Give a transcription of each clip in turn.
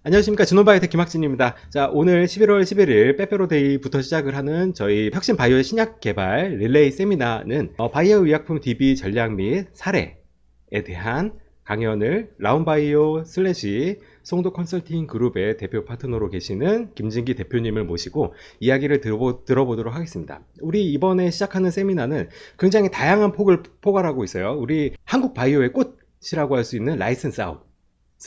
안녕하십니까. 진원바이오텍 김학진입니다. 자, 오늘 11월 11일 빼빼로데이부터 시작을 하는 저희 혁신 바이오 신약 개발 릴레이 세미나는 바이오 의약품 DB 전략 및 사례에 대한 강연을 라운바이오 슬래시 송도 컨설팅 그룹의 대표 파트너로 계시는 김진기 대표님을 모시고 이야기를 들어보도록 하겠습니다. 우리 이번에 시작하는 세미나는 굉장히 다양한 폭을 포괄하고 있어요. 우리 한국 바이오의 꽃이라고 할 수 있는 라이센스 아웃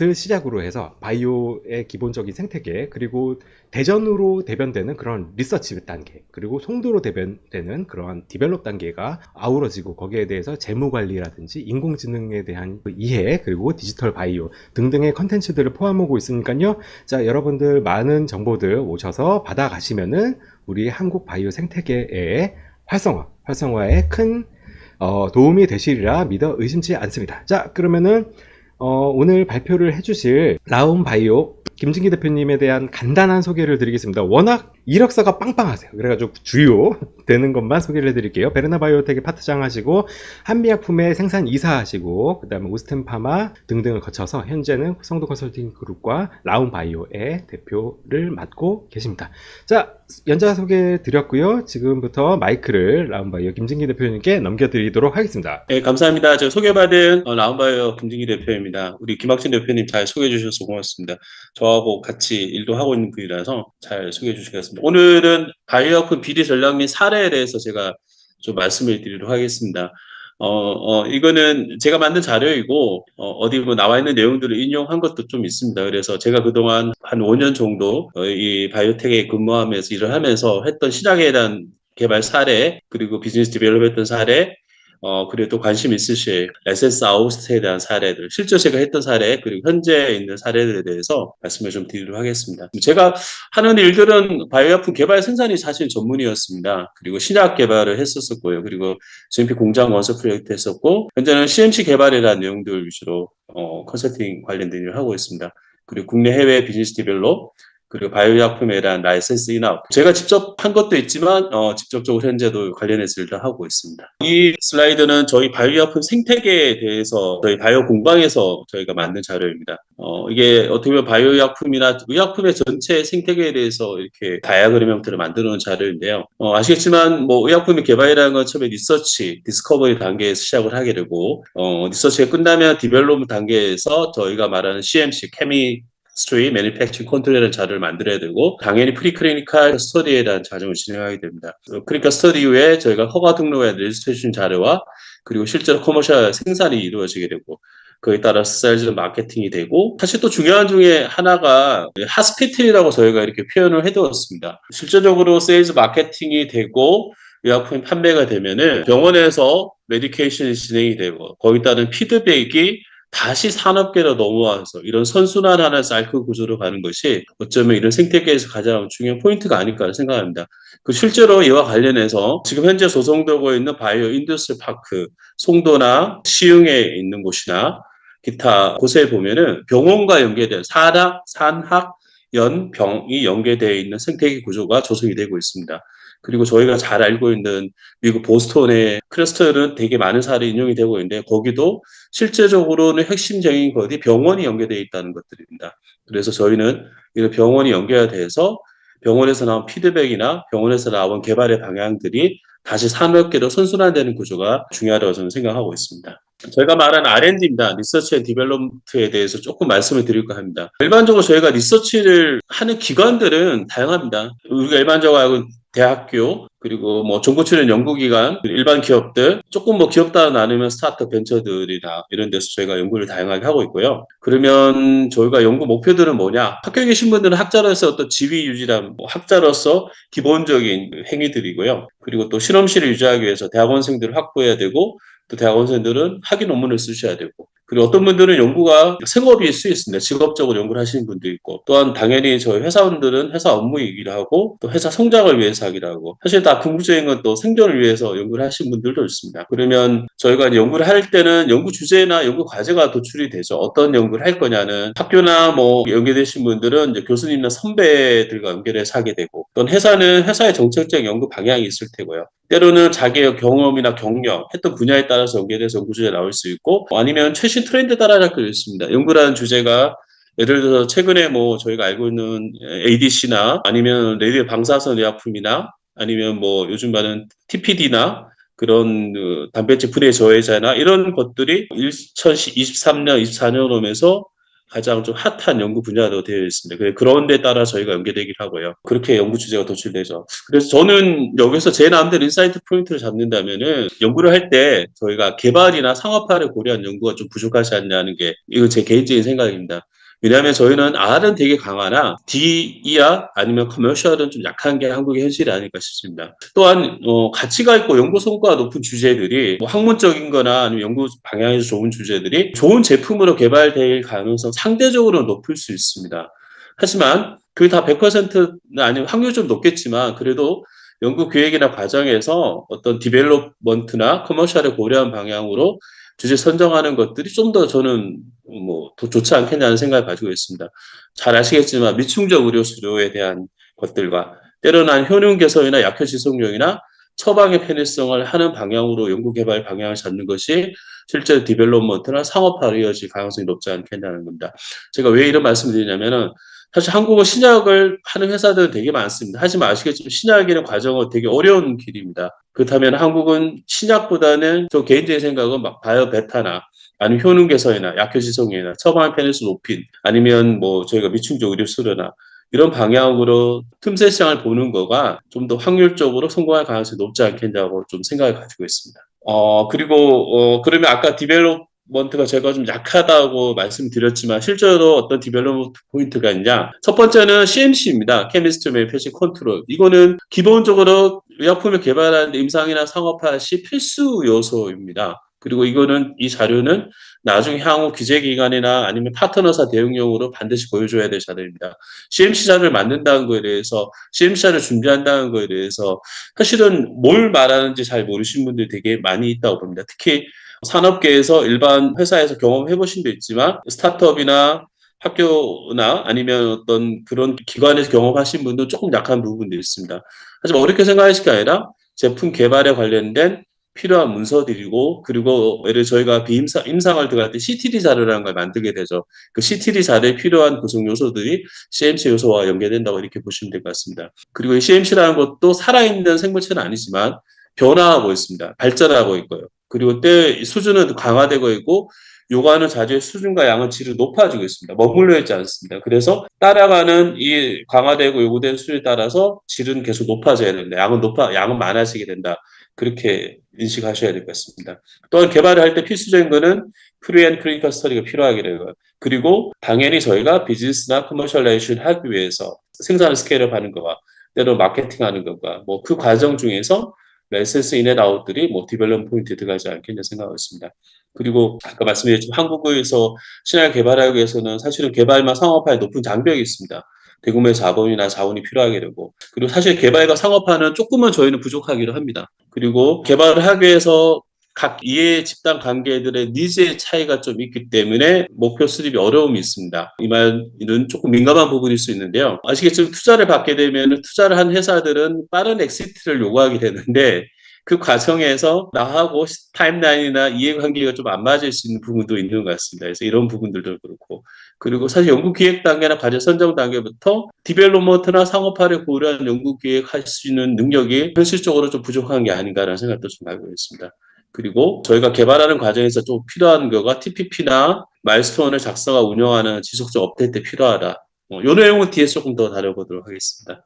을 시작으로 해서 바이오의 기본적인 생태계, 그리고 대전으로 대변되는 그런 리서치 단계, 그리고 송도로 대변되는 그러한 디벨롭 단계가 아우러지고, 거기에 대해서 재무 관리라든지 인공지능에 대한 이해, 그리고 디지털 바이오 등등의 컨텐츠들을 포함하고 있으니까요. 자, 여러분들 많은 정보들 오셔서 받아가시면은 우리 한국 바이오 생태계의 활성화에 큰 도움이 되시리라 믿어 의심치 않습니다. 자, 그러면은 오늘 발표를 해주실 라운바이오 김진기 대표님에 대한 간단한 소개를 드리겠습니다. 워낙 이력서가 빵빵하세요. 그래가지고 주요 되는 것만 소개를 해드릴게요. 베르나 바이오텍의 파트장 하시고, 한미약품의 생산 이사 하시고, 그 다음에 오스템 파마 등등을 거쳐서 현재는 성도 컨설팅 그룹과 라운바이오의 대표를 맡고 계십니다. 자, 연자 소개 드렸고요. 지금부터 마이크를 라운바이오 김진기 대표님께 넘겨드리도록 하겠습니다. 네, 감사합니다. 저 소개받은 라운바이오 김진기 대표입니다. 우리 김학진 대표님 잘 소개해 주셔서 고맙습니다. 저하고 같이 일도 하고 있는 분이라서 잘 소개해 주시겠습니다. 오늘은 바이오약품 비리 전략 및 사례에 대해서 제가 좀 말씀을 드리도록 하겠습니다. 이거는 제가 만든 자료이고, 어디 뭐 나와 있는 내용들을 인용한 것도 좀 있습니다. 그래서 제가 그동안 한 5년 정도 이 바이오텍에 근무하면서 일을 하면서 했던 시장에 대한 개발 사례, 그리고 비즈니스 디벨롭 했던 사례, 그리고 또 관심 있으실 라이센스 아웃에 대한 사례들, 실제 제가 했던 사례, 그리고 현재 있는 사례들에 대해서 말씀을 좀 드리도록 하겠습니다. 제가 하는 일들은 바이오약품 개발 생산이 사실 전문이었습니다. 그리고 신약 개발을 했었고요. 그리고 GMP 공장 건설 프로젝트 했었고, 현재는 CMC 개발이라는 내용들 위주로 컨설팅 관련된 일을 하고 있습니다. 그리고 국내 해외 비즈니스 디벨롭, 그리고 바이오약품에 대한 라이센스 인하웃. 제가 직접 한 것도 있지만 직접적으로 현재도 관련해서 일을 하고 있습니다. 이 슬라이드는 저희 바이오약품 생태계에 대해서 저희 바이오 공방에서 저희가 만든 자료입니다. 이게 어떻게 보면 바이오약품이나 의약품의 전체 생태계에 대해서 이렇게 다이어그램 형태로 만들어 놓은 자료인데요. 아시겠지만 뭐 의약품의 개발이라는 건 처음에 리서치, 디스커버리 단계에서 시작을 하게 되고, 리서치가 끝나면 디벨롭 단계에서 저희가 말하는 CMC, 케미스트리, 매니팩처링 컨트롤이라는 자료를 만들어야 되고, 당연히 프리클리니컬 스터디에 대한 과정을 진행하게 됩니다. 클리니컬 스터디 이후에 저희가 허가 등록에 대한 레지스트레이션 자료와 그리고 실제로 커머셜 생산이 이루어지게 되고, 그에 따라서 세일즈 마케팅이 되고, 사실 또 중요한 중에 하나가 하스피틀이라고 저희가 이렇게 표현을 해두었습니다. 실질적으로 세일즈 마케팅이 되고 의약품이 판매가 되면은 병원에서 메디케이션이 진행이 되고, 거기에 따른 피드백이 다시 산업계로 넘어와서 이런 선순환하는 사이클 구조로 가는 것이 어쩌면 이런 생태계에서 가장 중요한 포인트가 아닐까 생각합니다. 그 실제로 이와 관련해서 지금 현재 조성되고 있는 바이오 인더스트리 파크, 송도나 시흥에 있는 곳이나 기타 곳에 보면은 병원과 연계된 산학, 연병이 연계되어 있는 생태계 구조가 조성이 되고 있습니다. 그리고 저희가 잘 알고 있는 미국 보스턴의 클러스터는 되게 많은 사례 인용이 되고 있는데, 거기도 실제적으로는 핵심적인 것이 병원이 연계되어 있다는 것들입니다. 그래서 저희는 이런 병원이 연계돼서 병원에서 나온 피드백이나 병원에서 나온 개발의 방향들이 다시 산업계로 선순환되는 구조가 중요하다고 저는 생각하고 있습니다. 저희가 말하는 R&D입니다. 리서치 앤 디벨롭먼트에 대해서 조금 말씀을 드릴까 합니다. 일반적으로 저희가 리서치를 하는 기관들은 다양합니다. 우리가 일반적으로 알고 있는 대학교, 그리고 뭐 정부 출연 연구기관, 일반 기업들, 조금 뭐 기업 따라 나누면 스타트업 벤처들이나 이런 데서 저희가 연구를 다양하게 하고 있고요. 그러면 저희가 연구 목표들은 뭐냐? 학교에 계신 분들은 학자로서 어떤 지위 유지란 학자로서 기본적인 행위들이고요. 그리고 또 실험실을 유지하기 위해서 대학원생들을 확보해야 되고, 또 대학원생들은 학위 논문을 쓰셔야 되고, 그리고 어떤 분들은 연구가 생업일 수 있습니다. 직업적으로 연구를 하시는 분도 있고, 또한 당연히 저희 회사원들은 회사 업무이기도 하고, 또 회사 성장을 위해서 하기도 하고, 사실 다 궁극적인 건 또 생존을 위해서 연구를 하시는 분들도 있습니다. 그러면 저희가 연구를 할 때는 연구 주제나 연구 과제가 도출이 되죠. 어떤 연구를 할 거냐는 학교나 뭐 연계되신 분들은 이제 교수님이나 선배들과 연결해서 하게 되고, 또는 회사는 회사의 정책적 연구 방향이 있을 테고요. 때로는 자기의 경험이나 경력, 했던 분야에 따라서 연계돼서 연구 주제가 나올 수 있고, 아니면 최신 트렌드 따라갈 수 있습니다. 연구라는 주제가 예를 들어서 최근에 뭐 저희가 알고 있는 ADC나 아니면 레디오 방사선 의약품이나 아니면 뭐 요즘 많은 TPD나 그런 단백질 분해 저해자나 이런 것들이 2023년, 24년 오면서 가장 좀 핫한 연구 분야로 되어 있습니다. 그런 데 따라 저희가 연계되기도 하고요. 그렇게 연구 주제가 도출되죠. 그래서 저는 여기서 제 나름대로 인사이트 포인트를 잡는다면은 연구를 할 때 저희가 개발이나 상업화를 고려한 연구가 좀 부족하지 않냐는 게 이건 제 개인적인 생각입니다. 왜냐하면 저희는 R은 되게 강하나 D이야 아니면 커머셜은 좀 약한 게 한국의 현실이 아닐까 싶습니다. 또한 가치가 있고 연구 성과가 높은 주제들이 뭐 학문적인 거나 아니면 연구 방향에서 좋은 주제들이 좋은 제품으로 개발될 가능성 상대적으로 높을 수 있습니다. 하지만 그게 다 100%는 아니면 확률 좀 높겠지만 그래도 연구 기획이나 과정에서 어떤 디벨롭먼트나 커머셜을 고려한 방향으로 주제 선정하는 것들이 좀 더 저는 뭐 더 좋지 않겠냐는 생각을 가지고 있습니다. 잘 아시겠지만 미충족 의료 수료에 대한 것들과 때로는 효능 개선이나 약효 지속력이나 처방의 편의성을 하는 방향으로 연구 개발 방향을 잡는 것이 실제 디벨롭먼트나 상업화로 이어질 가능성이 높지 않겠냐는 겁니다. 제가 왜 이런 말씀을 드리냐면은 사실 한국은 신약을 하는 회사들은 되게 많습니다. 하지만 아시겠지만 신약이라는 과정은 되게 어려운 길입니다. 그렇다면 한국은 신약보다는 저 개인적인 생각은 막 바이오 베타나 아니면 효능 개선이나 약효 지속력이나 처방 편의성 높인 아니면 뭐 저희가 미충족 의료 수료나 이런 방향으로 틈새 시장을 보는 거가 좀 더 확률적으로 성공할 가능성이 높지 않겠냐고 좀 생각을 가지고 있습니다. 그리고 그러면 아까 디벨롭먼트가 제가 좀 약하다고 말씀드렸지만 실제로 어떤 디벨롭먼트 포인트가 있냐? 첫 번째는 CMC입니다. 케미스트 매니페처 컨트롤. 이거는 기본적으로 의약품을 개발하는 임상이나 상업화 시 필수 요소입니다. 그리고 이 자료는 나중에 향후 규제기관이나 아니면 파트너사 대응용으로 반드시 보여줘야 될 자료입니다. CMC 자료를 만든다는 거에 대해서, CMC 자료를 준비한다는 거에 대해서 사실은 뭘 말하는지 잘 모르시는 분들이 되게 많이 있다고 봅니다. 특히 산업계에서 일반 회사에서 경험해 보신 데 있지만 스타트업이나 학교나 아니면 어떤 그런 기관에서 경험하신 분들은 조금 약한 부분도 있습니다. 하지만 어렵게 생각하실 게 아니라 제품 개발에 관련된 필요한 문서들이고 그리고 예를 저희가 임상을 들어갈 때 CTD 자료라는 걸 만들게 되죠. 그 CTD 자료에 필요한 구성 요소들이 CMC 요소와 연계된다고 이렇게 보시면 될 것 같습니다. 그리고 이 CMC라는 것도 살아있는 생물체는 아니지만 변화하고 있습니다. 발전하고 있고요. 그리고 때 수준은 강화되고 있고 요구하는 자재의 수준과 양은 질이 높아지고 있습니다. 머물러 있지 않습니다. 그래서 따라가는 이 강화되고 요구되는 수준에 따라서 질은 계속 높아져야 된다. 양은 많아지게 된다. 그렇게 인식하셔야 될 것 같습니다. 또한 개발을 할 때 필수적인 거는 프리 앤 클리니컬 스터디가 필요하게 되고요. 그리고 당연히 저희가 비즈니스나 커머셜라이제이션 하기 위해서 생산을 스케일업 하는 거와 때로 마케팅하는 것과 뭐 그 과정 중에서 라이센스 인앤 아웃들이 뭐 디벨롭 포인트에 들어가지 않겠냐 생각하고 있습니다. 그리고 아까 말씀드렸지만 한국에서 신약 개발하기 위해서는 사실은 개발만 상업화에 높은 장벽이 있습니다. 대규모의 자본이나 자원이 필요하게 되고 그리고 사실 개발과 상업화는 조금은 저희는 부족하기도 합니다. 그리고 개발을 하기 위해서 각 이해 집단 관계들의 니즈의 차이가 좀 있기 때문에 목표 수립이 어려움이 있습니다. 이 말은 조금 민감한 부분일 수 있는데요. 아시겠지만 투자를 받게 되면 투자를 한 회사들은 빠른 엑시트를 요구하게 되는데 그 과정에서 나하고 타임라인이나 이해관계가 좀 안 맞을 수 있는 부분도 있는 것 같습니다. 그래서 이런 부분들도 그렇고 그리고 사실 연구기획 단계나 과제 선정 단계부터 디벨롭먼트나 상업화를 고려한 연구기획할 수 있는 능력이 현실적으로 좀 부족한 게 아닌가라는 생각도 좀 하고 있습니다. 그리고 저희가 개발하는 과정에서 좀 필요한 거가 TPP나 마일스톤을 작성하 운영하는 지속적 업데이트 필요하다. 이 내용은 뒤에 조금 더 다뤄보도록 하겠습니다.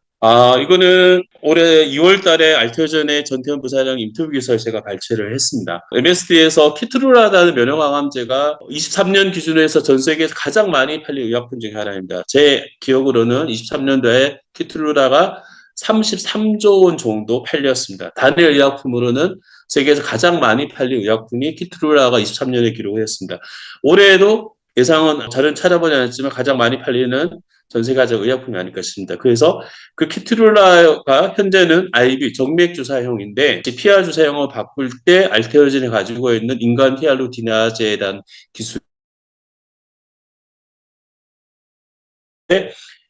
이거는 올해 2월 달에 알테오젠의 전태현 부사장 인터뷰 기사를 제가 발췌를 했습니다. MSD에서 키트루라라는 면역항암제가 23년 기준으로 해서 전 세계에서 가장 많이 팔린 의약품 중에 하나입니다. 제 기억으로는 23년도에 키트루라가 33조 원 정도 팔렸습니다. 단일 의약품으로는 세계에서 가장 많이 팔린 의약품이 키트루라가 23년에 기록을 했습니다. 올해에도 예상은 잘은 찾아보지 않았지만 가장 많이 팔리는 전 세계적 의약품이 아닐까 싶습니다. 그래서 그 키트룰라가 현재는 IV 정맥 주사형인데 피하 주사형을 바꿀 때 알테오젠이 가지고 있는 인간 히알루티나제에 대한 기술에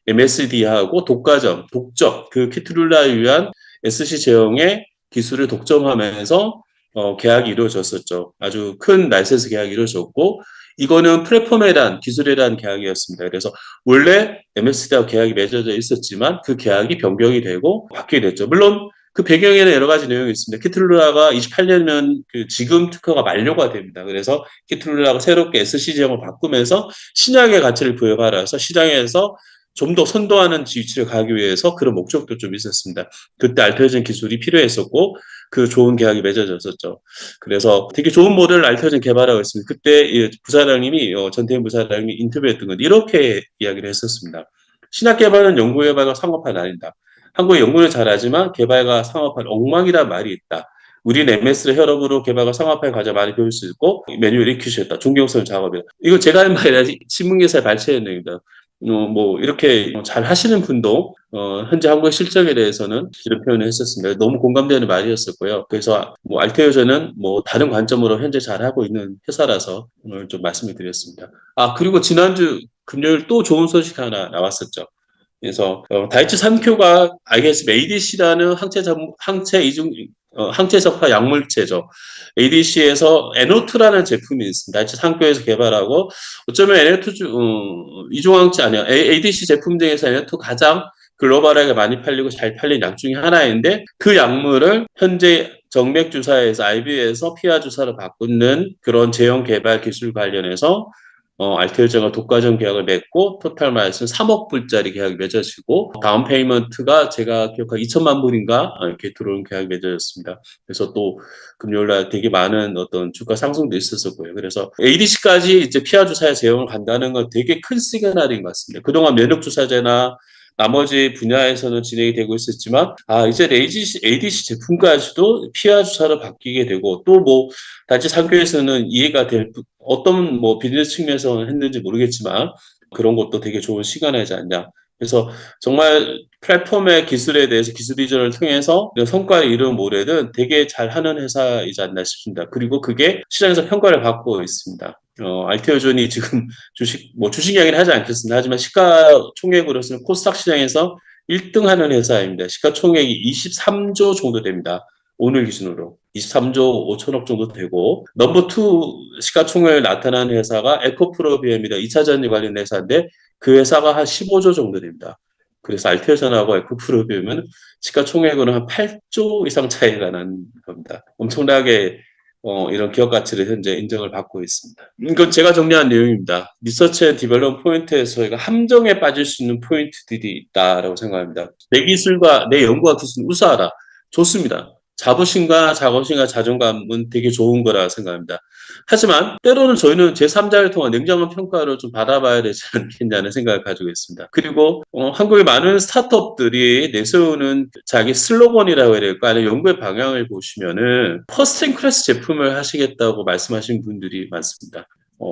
MSD하고 독점, 그 키트룰라에 의한 SC 제형의 기술을 독점하면서 계약이 이루어졌었죠. 아주 큰 라이센스 계약이 이루어졌고 이거는 플랫폼에 대한 기술에 대한 계약이었습니다. 그래서 원래 MSD하고 계약이 맺어져 있었지만 그 계약이 변경이 되고 바뀌게 됐죠. 물론 그 배경에는 여러 가지 내용이 있습니다. 키틀룰라가 28년이면 그 지금 특허가 만료가 됩니다. 그래서 키틀룰라가 새롭게 SC 지형을 바꾸면서 신약의 가치를 부여받아서 시장에서 좀 더 선도하는 위치를 가기 위해서 그런 목적도 좀 있었습니다. 그때 알테오젠 기술이 필요했었고 그 좋은 계약이 맺어졌었죠. 그래서 되게 좋은 모델을 알테오젠 개발하고 있습니다. 그때 부사장님이 전태인 부사장님이 인터뷰했던 건 이렇게 이야기를 했었습니다. 신약 개발은 연구 개발과 상업화는 아니다. 한국의 연구는 잘하지만 개발과 상업화는 엉망이란 말이 있다. 우리는 MS를 혈업으로 개발과 상업화에 가장 많이 배울 수 있고 매뉴얼 익히셨다. 존경스러운 작업이다. 이거 제가 한 말이 아니라 신문기사에 발췌된 내용입니다. 뭐 이렇게 잘 하시는 분도 현재 한국의 실적에 대해서는 이런 표현을 했었습니다. 너무 공감되는 말이었었고요. 그래서 뭐 알테오전은 뭐 다른 관점으로 현재 잘 하고 있는 회사라서 오늘 좀 말씀을 드렸습니다. 아 그리고 지난주 금요일 또 좋은 소식 하나 나왔었죠. 그래서 다이치 산큐가 알겠습니다. ADC라는 항체 이중 항체석화 약물체죠. ADC에서 에노트라는 제품이 있습니다. 다이치 산큐에서 개발하고 어쩌면 에노트 이중항체 아니야. ADC 제품 중에서 에노트 가장 글로벌하게 많이 팔리고 잘 팔린 약 중에 하나인데 그 약물을 현재 정맥 주사에서 IV에서 피하 주사로 바꾸는 그런 제형 개발 기술 관련해서 알테오젠과 독과점 계약을 맺고 토탈 마이스는 3억 불짜리 계약이 맺어지고 다운 페이먼트가 제가 기억한 2천만 불인가 이렇게 들어온 계약이 맺어졌습니다. 그래서 또 금요일날 되게 많은 어떤 주가 상승도 있었었고요. 그래서 ADC까지 이제 피하 주사에 제형을 간다는 건 되게 큰 시그널인 것 같습니다. 그동안 면역 주사제나 나머지 분야에서는 진행이 되고 있었지만 이제 ADC 제품까지도 피하 주사로 바뀌게 되고 또 뭐 단지 상교에서는 이해가 될 어떤 뭐 비즈니스 측면에서 했는지 모르겠지만 그런 것도 되게 좋은 시간이지 않냐. 그래서 정말 플랫폼의 기술에 대해서 기술 이전을 통해서 성과를 이룬 모델은 되게 잘하는 회사이지 않나 싶습니다. 그리고 그게 시장에서 평가를 받고 있습니다. 알테오존이 지금 주식 이야기는 하지 않겠습니다. 하지만 시가총액으로서는 코스닥 시장에서 1등 하는 회사입니다. 시가총액이 23조 정도 됩니다. 오늘 기준으로 23조 5천억 정도 되고 넘버 2 시가총액 나타나는 회사가 에코프로비엠이다. 2차 전지 관련 회사인데 그 회사가 한 15조 정도 됩니다. 그래서 알테오전하고 에코프로비엠은 시가총액으로 한 8조 이상 차이가 나는 겁니다. 엄청나게 이런 기업 가치를 현재 인정을 받고 있습니다. 이건 제가 정리한 내용입니다. 리서치 앤 디벨롭 포인트에서 저희가 함정에 빠질 수 있는 포인트들이 있다라고 생각합니다. 내 기술과 내 연구와 기술은 우수하다. 좋습니다. 자부심과 자존감은 되게 좋은 거라 생각합니다. 하지만 때로는 저희는 제3자를 통한 냉정한 평가를 좀 받아봐야 되지 않겠냐는 생각을 가지고 있습니다. 그리고 한국의 많은 스타트업들이 내세우는 자기 슬로건이라고 해야 될까 아니면 연구의 방향을 보시면은 퍼스트 인 클래스 제품을 하시겠다고 말씀하신 분들이 많습니다.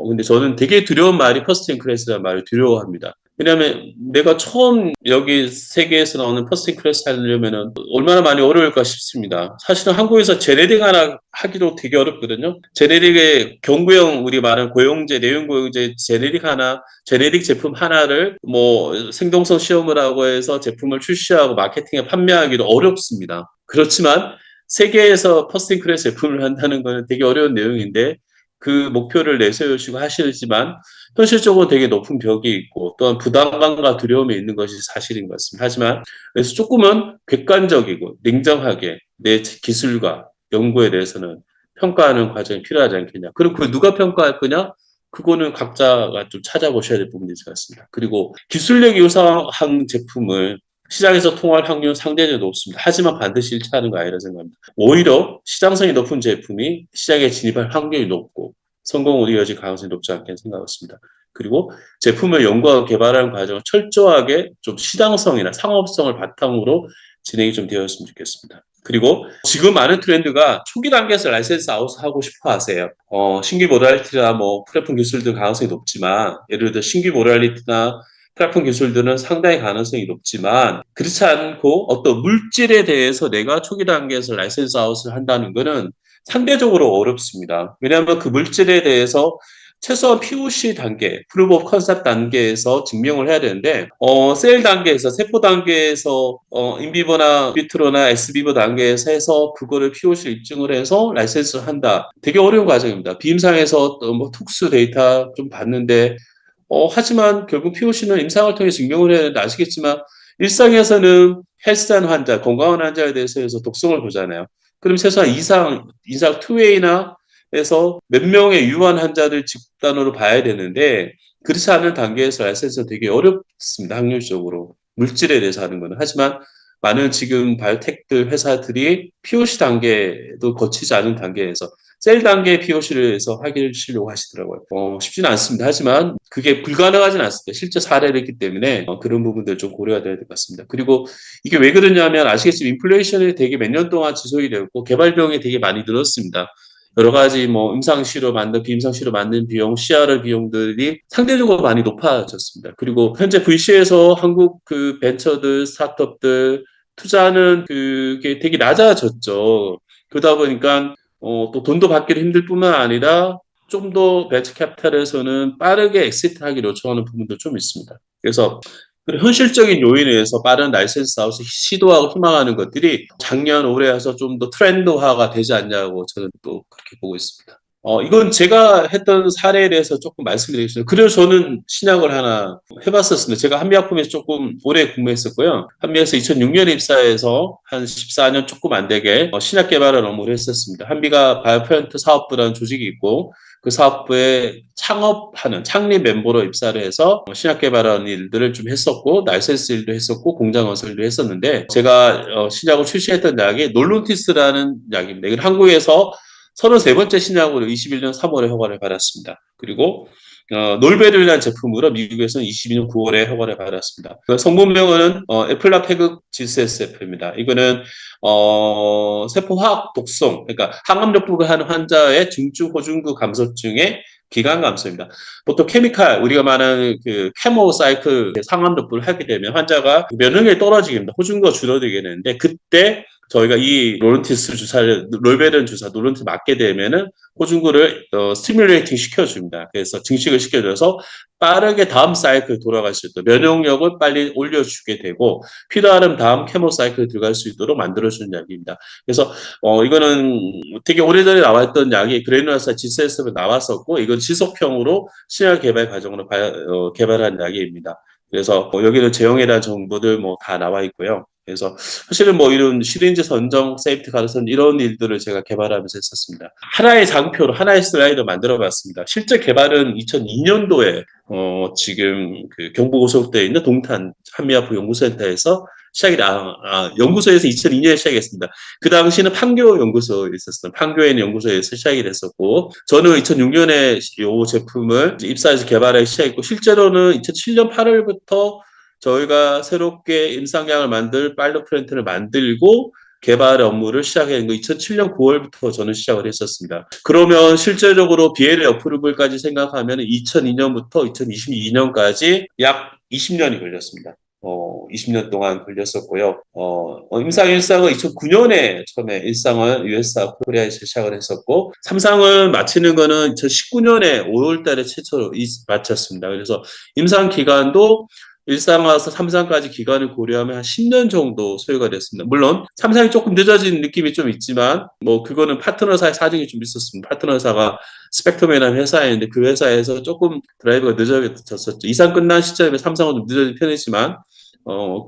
근데 저는 되게 두려운 말이 퍼스트 인 클래스라는 말을 두려워합니다. 왜냐하면 내가 처음 여기 세계에서 나오는 퍼스트 인 클래스 하려면은 얼마나 많이 어려울까 싶습니다. 사실은 한국에서 제네릭 하나 하기도 되게 어렵거든요. 제네릭의 경구형 우리 말하는 고용제, 내용고용제 제네릭 제품 하나를 뭐 생동성 시험을 하고 해서 제품을 출시하고 마케팅에 판매하기도 어렵습니다. 그렇지만 세계에서 퍼스트 인 클래스 제품을 한다는 것은 되게 어려운 내용인데 그 목표를 내세우시고 하시지만 현실적으로 되게 높은 벽이 있고 또한 부담감과 두려움이 있는 것이 사실인 것 같습니다. 하지만 그래서 조금은 객관적이고 냉정하게 내 기술과 연구에 대해서는 평가하는 과정이 필요하지 않겠냐. 그럼 그 누가 평가할 거냐? 그거는 각자가 좀 찾아보셔야 될 부분이 있을 것 같습니다. 그리고 기술력이 우수한 제품을 시장에서 통할 확률은 상대적으로 높습니다. 하지만 반드시 일치하는 거 아니라 생각합니다. 오히려 시장성이 높은 제품이 시장에 진입할 확률이 높고 성공을 이어질 가능성이 높지 않게 생각했습니다. 그리고 제품을 연구하고 개발하는 과정을 철저하게 좀 시장성이나 상업성을 바탕으로 진행이 좀 되었으면 좋겠습니다. 그리고 지금 많은 트렌드가 초기 단계에서 라이센스 아웃 하고 싶어 하세요. 신규 모달리티나 뭐 플랫폼 기술들 가능성이 높지만 예를 들어 신규 모달리티나 플랫폼 기술들은 상당히 가능성이 높지만 그렇지 않고 어떤 물질에 대해서 내가 초기 단계에서 라이센스 아웃을 한다는 것은 상대적으로 어렵습니다. 왜냐하면 그 물질에 대해서 최소한 POC 단계, 프루브 오브 컨셉트 단계에서 증명을 해야 되는데, 셀 단계에서, 세포 단계에서, 인비버나 비트로나 엑스비버 단계에서 해서 그거를 POC 입증을 해서 라이센스를 한다. 되게 어려운 과정입니다. 비임상에서 뭐 특수 데이터 좀 봤는데, 하지만 결국 POC는 임상을 통해 증명을 해야 되는데 아시겠지만, 일상에서는 헬스한 환자, 건강한 환자에 대해서 독성을 보잖아요. 그럼 최소한 이상 2A나 해서 몇 명의 유한 환자들 집단으로 봐야 되는데 그렇지 않은 단계에서 라이센스가 되게 어렵습니다. 확률적으로. 물질에 대해서 하는 거는. 하지만 많은 지금 바이오텍들 회사들이 POC 단계도 거치지 않은 단계에서 셀 단계 POC를 해서 하시려고 하시더라고요. 쉽지는 않습니다. 하지만 그게 불가능하진 않습니다. 실제 사례를 했기 때문에 그런 부분들 좀 고려가 돼야 될 것 같습니다. 그리고 이게 왜 그러냐면 아시겠지만 인플레이션이 되게 몇 년 동안 지속이 되었고 개발 비용이 되게 많이 늘었습니다. 여러 가지 뭐 임상시로 만든 비임상시로 만든 비용, CR 비용들이 상대적으로 많이 높아졌습니다. 그리고 현재 VC에서 한국 그 벤처들, 스타트업들 투자하는 그게 되게 낮아졌죠. 그러다 보니까 또 돈도 받기도 힘들 뿐만 아니라 좀 더 벤처 캐피탈에서는 빠르게 엑시트하기를 요청하는 부분도 좀 있습니다. 그래서 현실적인 요인에 의해서 빠른 라이센스 아웃을 시도하고 희망하는 것들이 작년 올해 와서 좀 더 트렌드화가 되지 않냐고 저는 또 그렇게 보고 있습니다. 이건 제가 했던 사례에 대해서 조금 말씀드리겠습니다. 그래서 저는 신약을 하나 해봤었습니다. 제가 한미약품에서 조금 오래 근무했었고요. 한미에서 2006년에 입사해서 한 14년 조금 안 되게 신약 개발을 업무를 했었습니다. 한미가 바이오포인트 사업부라는 조직이 있고 그 사업부에 창업하는 창립 멤버로 입사를 해서 신약 개발하는 일들을 좀 했었고 라이센스 일도 했었고 공장 건설도 했었는데 제가 신약을 출시했던 약이 놀론티스라는 약입니다. 이건 한국에서 33번째 신약으로 21년 3월에 허가를 받았습니다. 그리고 놀베르라는 제품으로 미국에서는 22년 9월에 허가를 받았습니다. 그 성분명은 에플라페그 GCSF입니다. 이거는 세포화학 독성, 그러니까 항암력부가 하는 환자의 중증 호중구 감소증의 기관 감소입니다. 보통 케미칼 우리가 말하는 그 케모 사이클 상암력부를 하게 되면 환자가 면역력이 떨어지게 됩니다. 호중구가 줄어들게 되는데 그때 저희가 이 로렌티스 주사를 롤베른 주사 노런티 맞게 되면은 호중구를 스티뮬레이팅 시켜줍니다. 그래서 증식을 시켜줘서 빠르게 다음 사이클 돌아갈 수 있도록 면역력을 빨리 올려주게 되고 필요한 다음 케모 사이클 들어갈 수 있도록 만들어주는 약입니다. 그래서 이거는 되게 오래전에 나왔던 약이 그래누라사 GCS로 나왔었고 이건 지속형으로 신약 개발 과정으로 개발한 약입니다. 그래서 여기는 제형에 대한 정보들 뭐 다 나와 있고요. 그래서 사실은 뭐 이런 시리즈 선정, 세이프티 가르선 이런 일들을 제가 개발하면서 했었습니다. 하나의 장표로 하나의 슬라이드 만들어 봤습니다. 실제 개발은 2002년도에 지금 그 경부고속도에 있는 동탄 한미아프 연구센터에서 시작이 연구소에서 2002년에 시작했습니다. 그 당시는 판교 연구소에 있었어요. 판교에 있는 연구소에서 시작이 됐었고 저는 2006년에 이 제품을 입사해서 개발하기 시작했고 실제로는 2007년 8월부터 저희가 새롭게 임상약을 만들 파일럿 프렌트를 만들고 개발 업무를 시작한 거 2007년 9월부터 저는 시작을 했었습니다. 그러면 실제적으로 BLA 어프로블까지 생각하면 2002년부터 2022년까지 약 20년이 걸렸습니다. 20년 동안 걸렸었고요. 임상 1상은 2009년에 처음에 1상은 USA 코리아에서 시작을 했었고 3상을 마치는 거는 2019년에 5월 달에 최초로 마쳤습니다. 그래서 임상 기간도 1상에서 3상까지 기간을 고려하면 한 10년 정도 소요가 됐습니다. 물론 3상이 조금 늦어진 느낌이 좀 있지만 뭐 그거는 파트너사의 사정이 좀 있었습니다. 파트너사가 스펙트럼이라는 회사였는데 그 회사에서 조금 드라이브가 늦어졌었죠. 2상 끝난 시점에 3상은 좀 늦어진 편이지만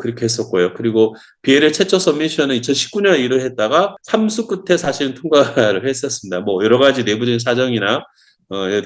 그렇게 했었고요. 그리고 BLA 최초 서미션은 2019년에 일을 했다가 3수 끝에 사실은 통과를 했었습니다. 뭐 여러 가지 내부적인 사정이나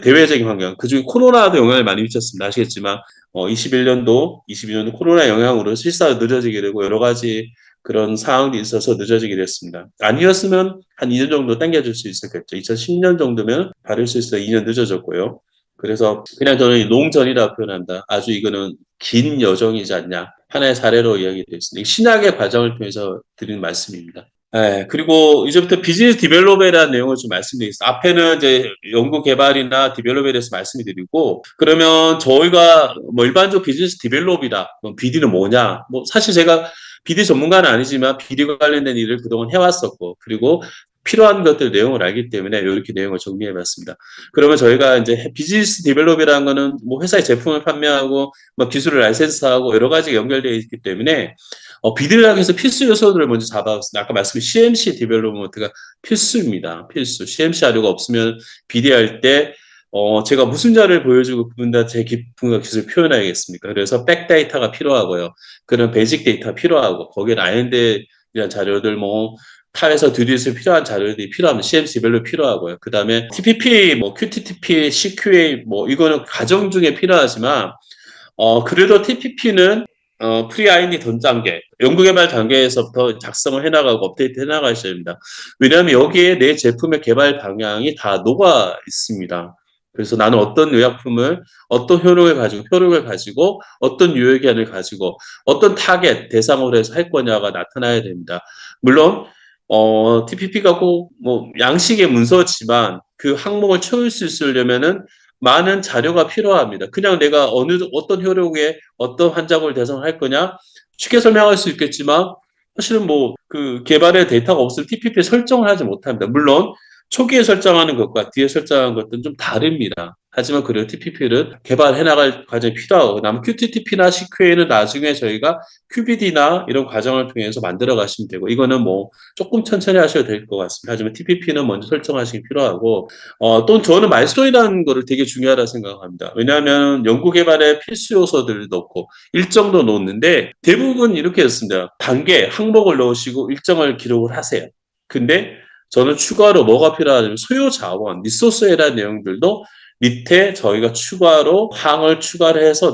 대외적인 환경, 그중에 코로나도 영향을 많이 미쳤습니다. 아시겠지만 21년도, 22년도 코로나 영향으로 실사가 늦어지게 되고 여러 가지 그런 상황이 있어서 늦어지게 됐습니다. 아니었으면 한 2년 정도 당겨줄 수 있었겠죠. 2010년 정도면 받을 수 있어서 2년 늦어졌고요. 그래서 그냥 저는 농전이라고 표현한다. 아주 이거는 긴 여정이지 않냐. 하나의 사례로 이야기되어 있습니다. 신약의 과정을 통해서 드리는 말씀입니다. 네, 그리고 이제부터 비즈니스 디벨롭에 대한 내용을 좀 말씀드리겠습니다. 앞에는 이제 연구 개발이나 디벨롭에 대해서 말씀을 드리고, 그러면 저희가 뭐 일반적 비즈니스 디벨롭이다. 뭐 BD는 뭐냐? 뭐 사실 제가 BD 전문가는 아니지만 BD 관련된 일을 그동안 해왔었고, 그리고 필요한 것들 내용을 알기 때문에 이렇게 내용을 정리해봤습니다. 그러면 저희가 이제 비즈니스 디벨롭이라는 거는 뭐 회사의 제품을 판매하고 뭐 기술을 라이센스하고 여러 가지가 연결되어 있기 때문에 비디락에서 필수 요소들을 먼저 잡아봤습니다. 아까 말씀드린 CMC 디벨롭먼트가 필수입니다. 필수. CMC 자료가 없으면 비디할 때 제가 무슨 자료를 보여주고 그분들 제 기품과 기술을 표현하겠습니까? 그래서 백데이터가 필요하고요. 그런 베이직 데이터가 필요하고 거기에 아이언데이란 자료들 뭐 타에서 드디어 필요한 자료들이 필요합니다. CMC별로 필요하고요. 그 다음에 TPP, 뭐 QTTP, CQA 뭐 이거는 과정 중에 필요하지만 그래도 TPP는 프리-IND 전 단계, 연구개발 단계에서부터 작성을 해나가고 업데이트 해나가셔야 됩니다. 왜냐하면 여기에 내 제품의 개발 방향이 다 녹아 있습니다. 그래서 나는 어떤 의약품을 어떤 효력을 가지고 어떤 유효기한을 가지고 어떤 타겟 대상으로 해서 할 거냐가 나타나야 됩니다. 물론 TPP가 꼭 뭐 양식의 문서지만 그 항목을 채울 수 있으려면은 많은 자료가 필요합니다. 그냥 내가 어떤 효력에 어떤 환자군을 대상할 거냐 쉽게 설명할 수 있겠지만 사실은 뭐 그 개발의 데이터가 없으면 TPP에 설정을 하지 못합니다. 물론 초기에 설정하는 것과 뒤에 설정하는 것들은 좀 다릅니다. 하지만 그래도 TPP를 개발해 나갈 과정이 필요하고 그다음에 QTTP나 CQA는 나중에 저희가 QBD나 이런 과정을 통해서 만들어 가시면 되고 이거는 뭐 조금 천천히 하셔도 될 것 같습니다. 하지만 TPP는 먼저 설정하시기 필요하고 또 저는 마일스톤이라는 거를 되게 중요하다고 생각합니다. 왜냐하면 연구개발의 필수 요소들을 넣고 일정도 놓는데 대부분 이렇게 했습니다. 단계, 항목을 넣으시고 일정을 기록을 하세요. 근데 저는 추가로 뭐가 필요하냐면 소요 자원, 리소스에 대한 내용들도 밑에 저희가 추가로 항을 추가를 해서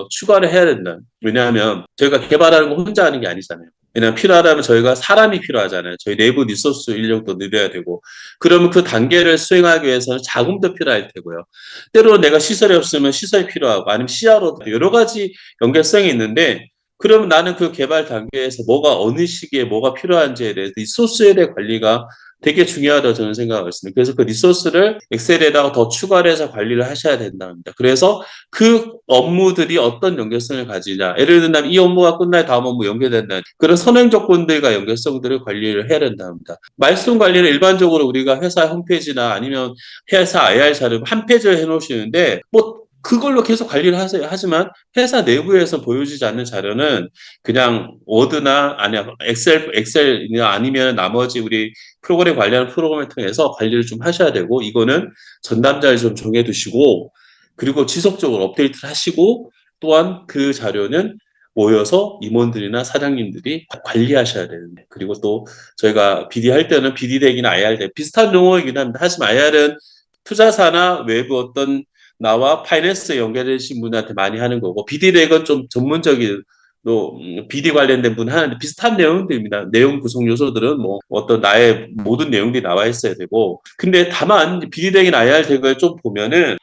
추가를 해야 된다. 왜냐하면 저희가 개발하는 거 혼자 하는 게 아니잖아요. 왜냐하면 필요하다면 저희가 사람이 필요하잖아요. 저희 내부 리소스 인력도 늘려야 되고 그러면 그 단계를 수행하기 위해서는 자금도 필요할 테고요. 때로 내가 시설이 없으면 시설이 필요하고 아니면 CRO 여러 가지 연결성이 있는데 그러면 나는 그 개발 단계에서 뭐가 어느 시기에 뭐가 필요한지에 대해서 리소스에 대한 관리가 되게 중요하다고 저는 생각하고 있습니다. 그래서 그 리소스를 엑셀에다가 더 추가를 해서 관리를 하셔야 된답니다. 그래서 그 업무들이 어떤 연결성을 가지냐. 예를 들면 이 업무가 끝날 다음 업무 연결된다. 그런 선행 조건들과 연결성들을 관리를 해야 된답니다. 마일스톤 관리는 일반적으로 우리가 회사 홈페이지나 아니면 회사 IR 자료 한 페이지를 해놓으시는데 뭐 그걸로 계속 관리를 하세요. 하지만 회사 내부에서 보여지지 않는 자료는 그냥 워드나 아니면 엑셀이나 아니면 나머지 우리 프로그램 관리하는 프로그램을 통해서 관리를 좀 하셔야 되고 이거는 전담자를 좀 정해두시고 그리고 지속적으로 업데이트를 하시고 또한 그 자료는 모여서 임원들이나 사장님들이 관리하셔야 되는데 그리고 또 저희가 BD 할 때는 BD 덱이나 IR 덱 비슷한 용어이긴 합니다. 하지만 IR은 투자사나 외부 어떤 나와 파이낸스 연결되신 분한테 많이 하는 거고 BD 덱은 좀 전문적인 또 BD 관련된 분 하는데 비슷한 내용들입니다. 내용 구성 요소들은 뭐 어떤 나의 모든 내용들이 나와 있어야 되고 근데 다만 BD 덱이나 IR 덱을 좀 보면은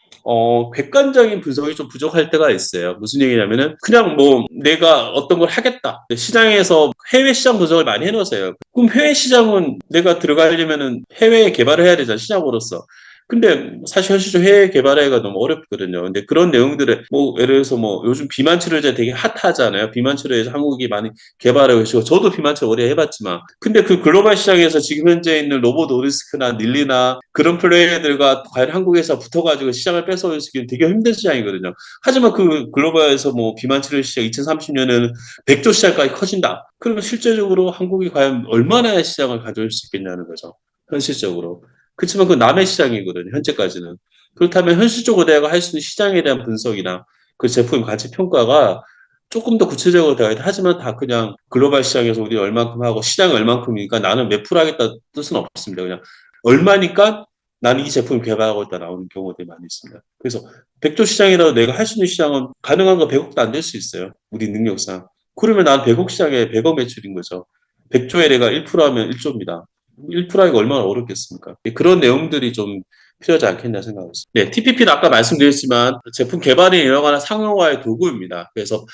객관적인 분석이 좀 부족할 때가 있어요. 무슨 얘기냐면은 그냥 뭐 내가 어떤 걸 하겠다. 시장에서 해외 시장 분석을 많이 해놓으세요. 그럼 해외 시장은 내가 들어가려면은 해외에 개발을 해야 되잖아 시장으로서. 근데 사실 현실적으로 해외 개발하기가 너무 어렵거든요. 근데 그런 내용들을 뭐 예를 들어서 뭐 요즘 비만 치료제 되게 핫하잖아요. 비만 치료에서 한국이 많이 개발하고 계시고 저도 비만 치료 오래 해봤지만 근데 그 글로벌 시장에서 지금 현재 있는 로봇 오리스크나 닐리나 그런 플레이어들과 과연 한국에서 붙어가지고 시장을 뺏어올 수 있는 되게 힘든 시장이거든요. 하지만 그 글로벌에서 뭐 비만 치료 시장 2030년에는 100조 시장까지 커진다. 그러면 실제적으로 한국이 과연 얼마나 시장을 가져올 수 있겠냐는 거죠. 현실적으로. 그렇지만 그 남의 시장이거든요. 현재까지는. 그렇다면 현실적으로 내가 할 수 있는 시장에 대한 분석이나 그 제품 가치 평가가 조금 더 구체적으로 되어야 돼. 하지만 다 그냥 글로벌 시장에서 우리 얼만큼 하고 시장이 얼만큼이니까 나는 몇 프로 하겠다 뜻은 없습니다. 그냥 얼마니까 나는 이 제품 개발하고 있다 나오는 경우들이 많이 있습니다. 그래서 100조 시장이라도 내가 할 수 있는 시장은 가능한 거 100억도 안 될 수 있어요. 우리 능력상. 그러면 난 100억 시장에 100억 매출인 거죠. 100조에 내가 1% 하면 1조입니다. 1% 하기가 얼마나 어렵겠습니까? 그런 내용들이 좀 필요하지 않겠냐 생각하고 있습니다. 네, TPP는 아까 말씀드렸지만 제품 개발에 이용하는 상용화의 도구입니다. 그래서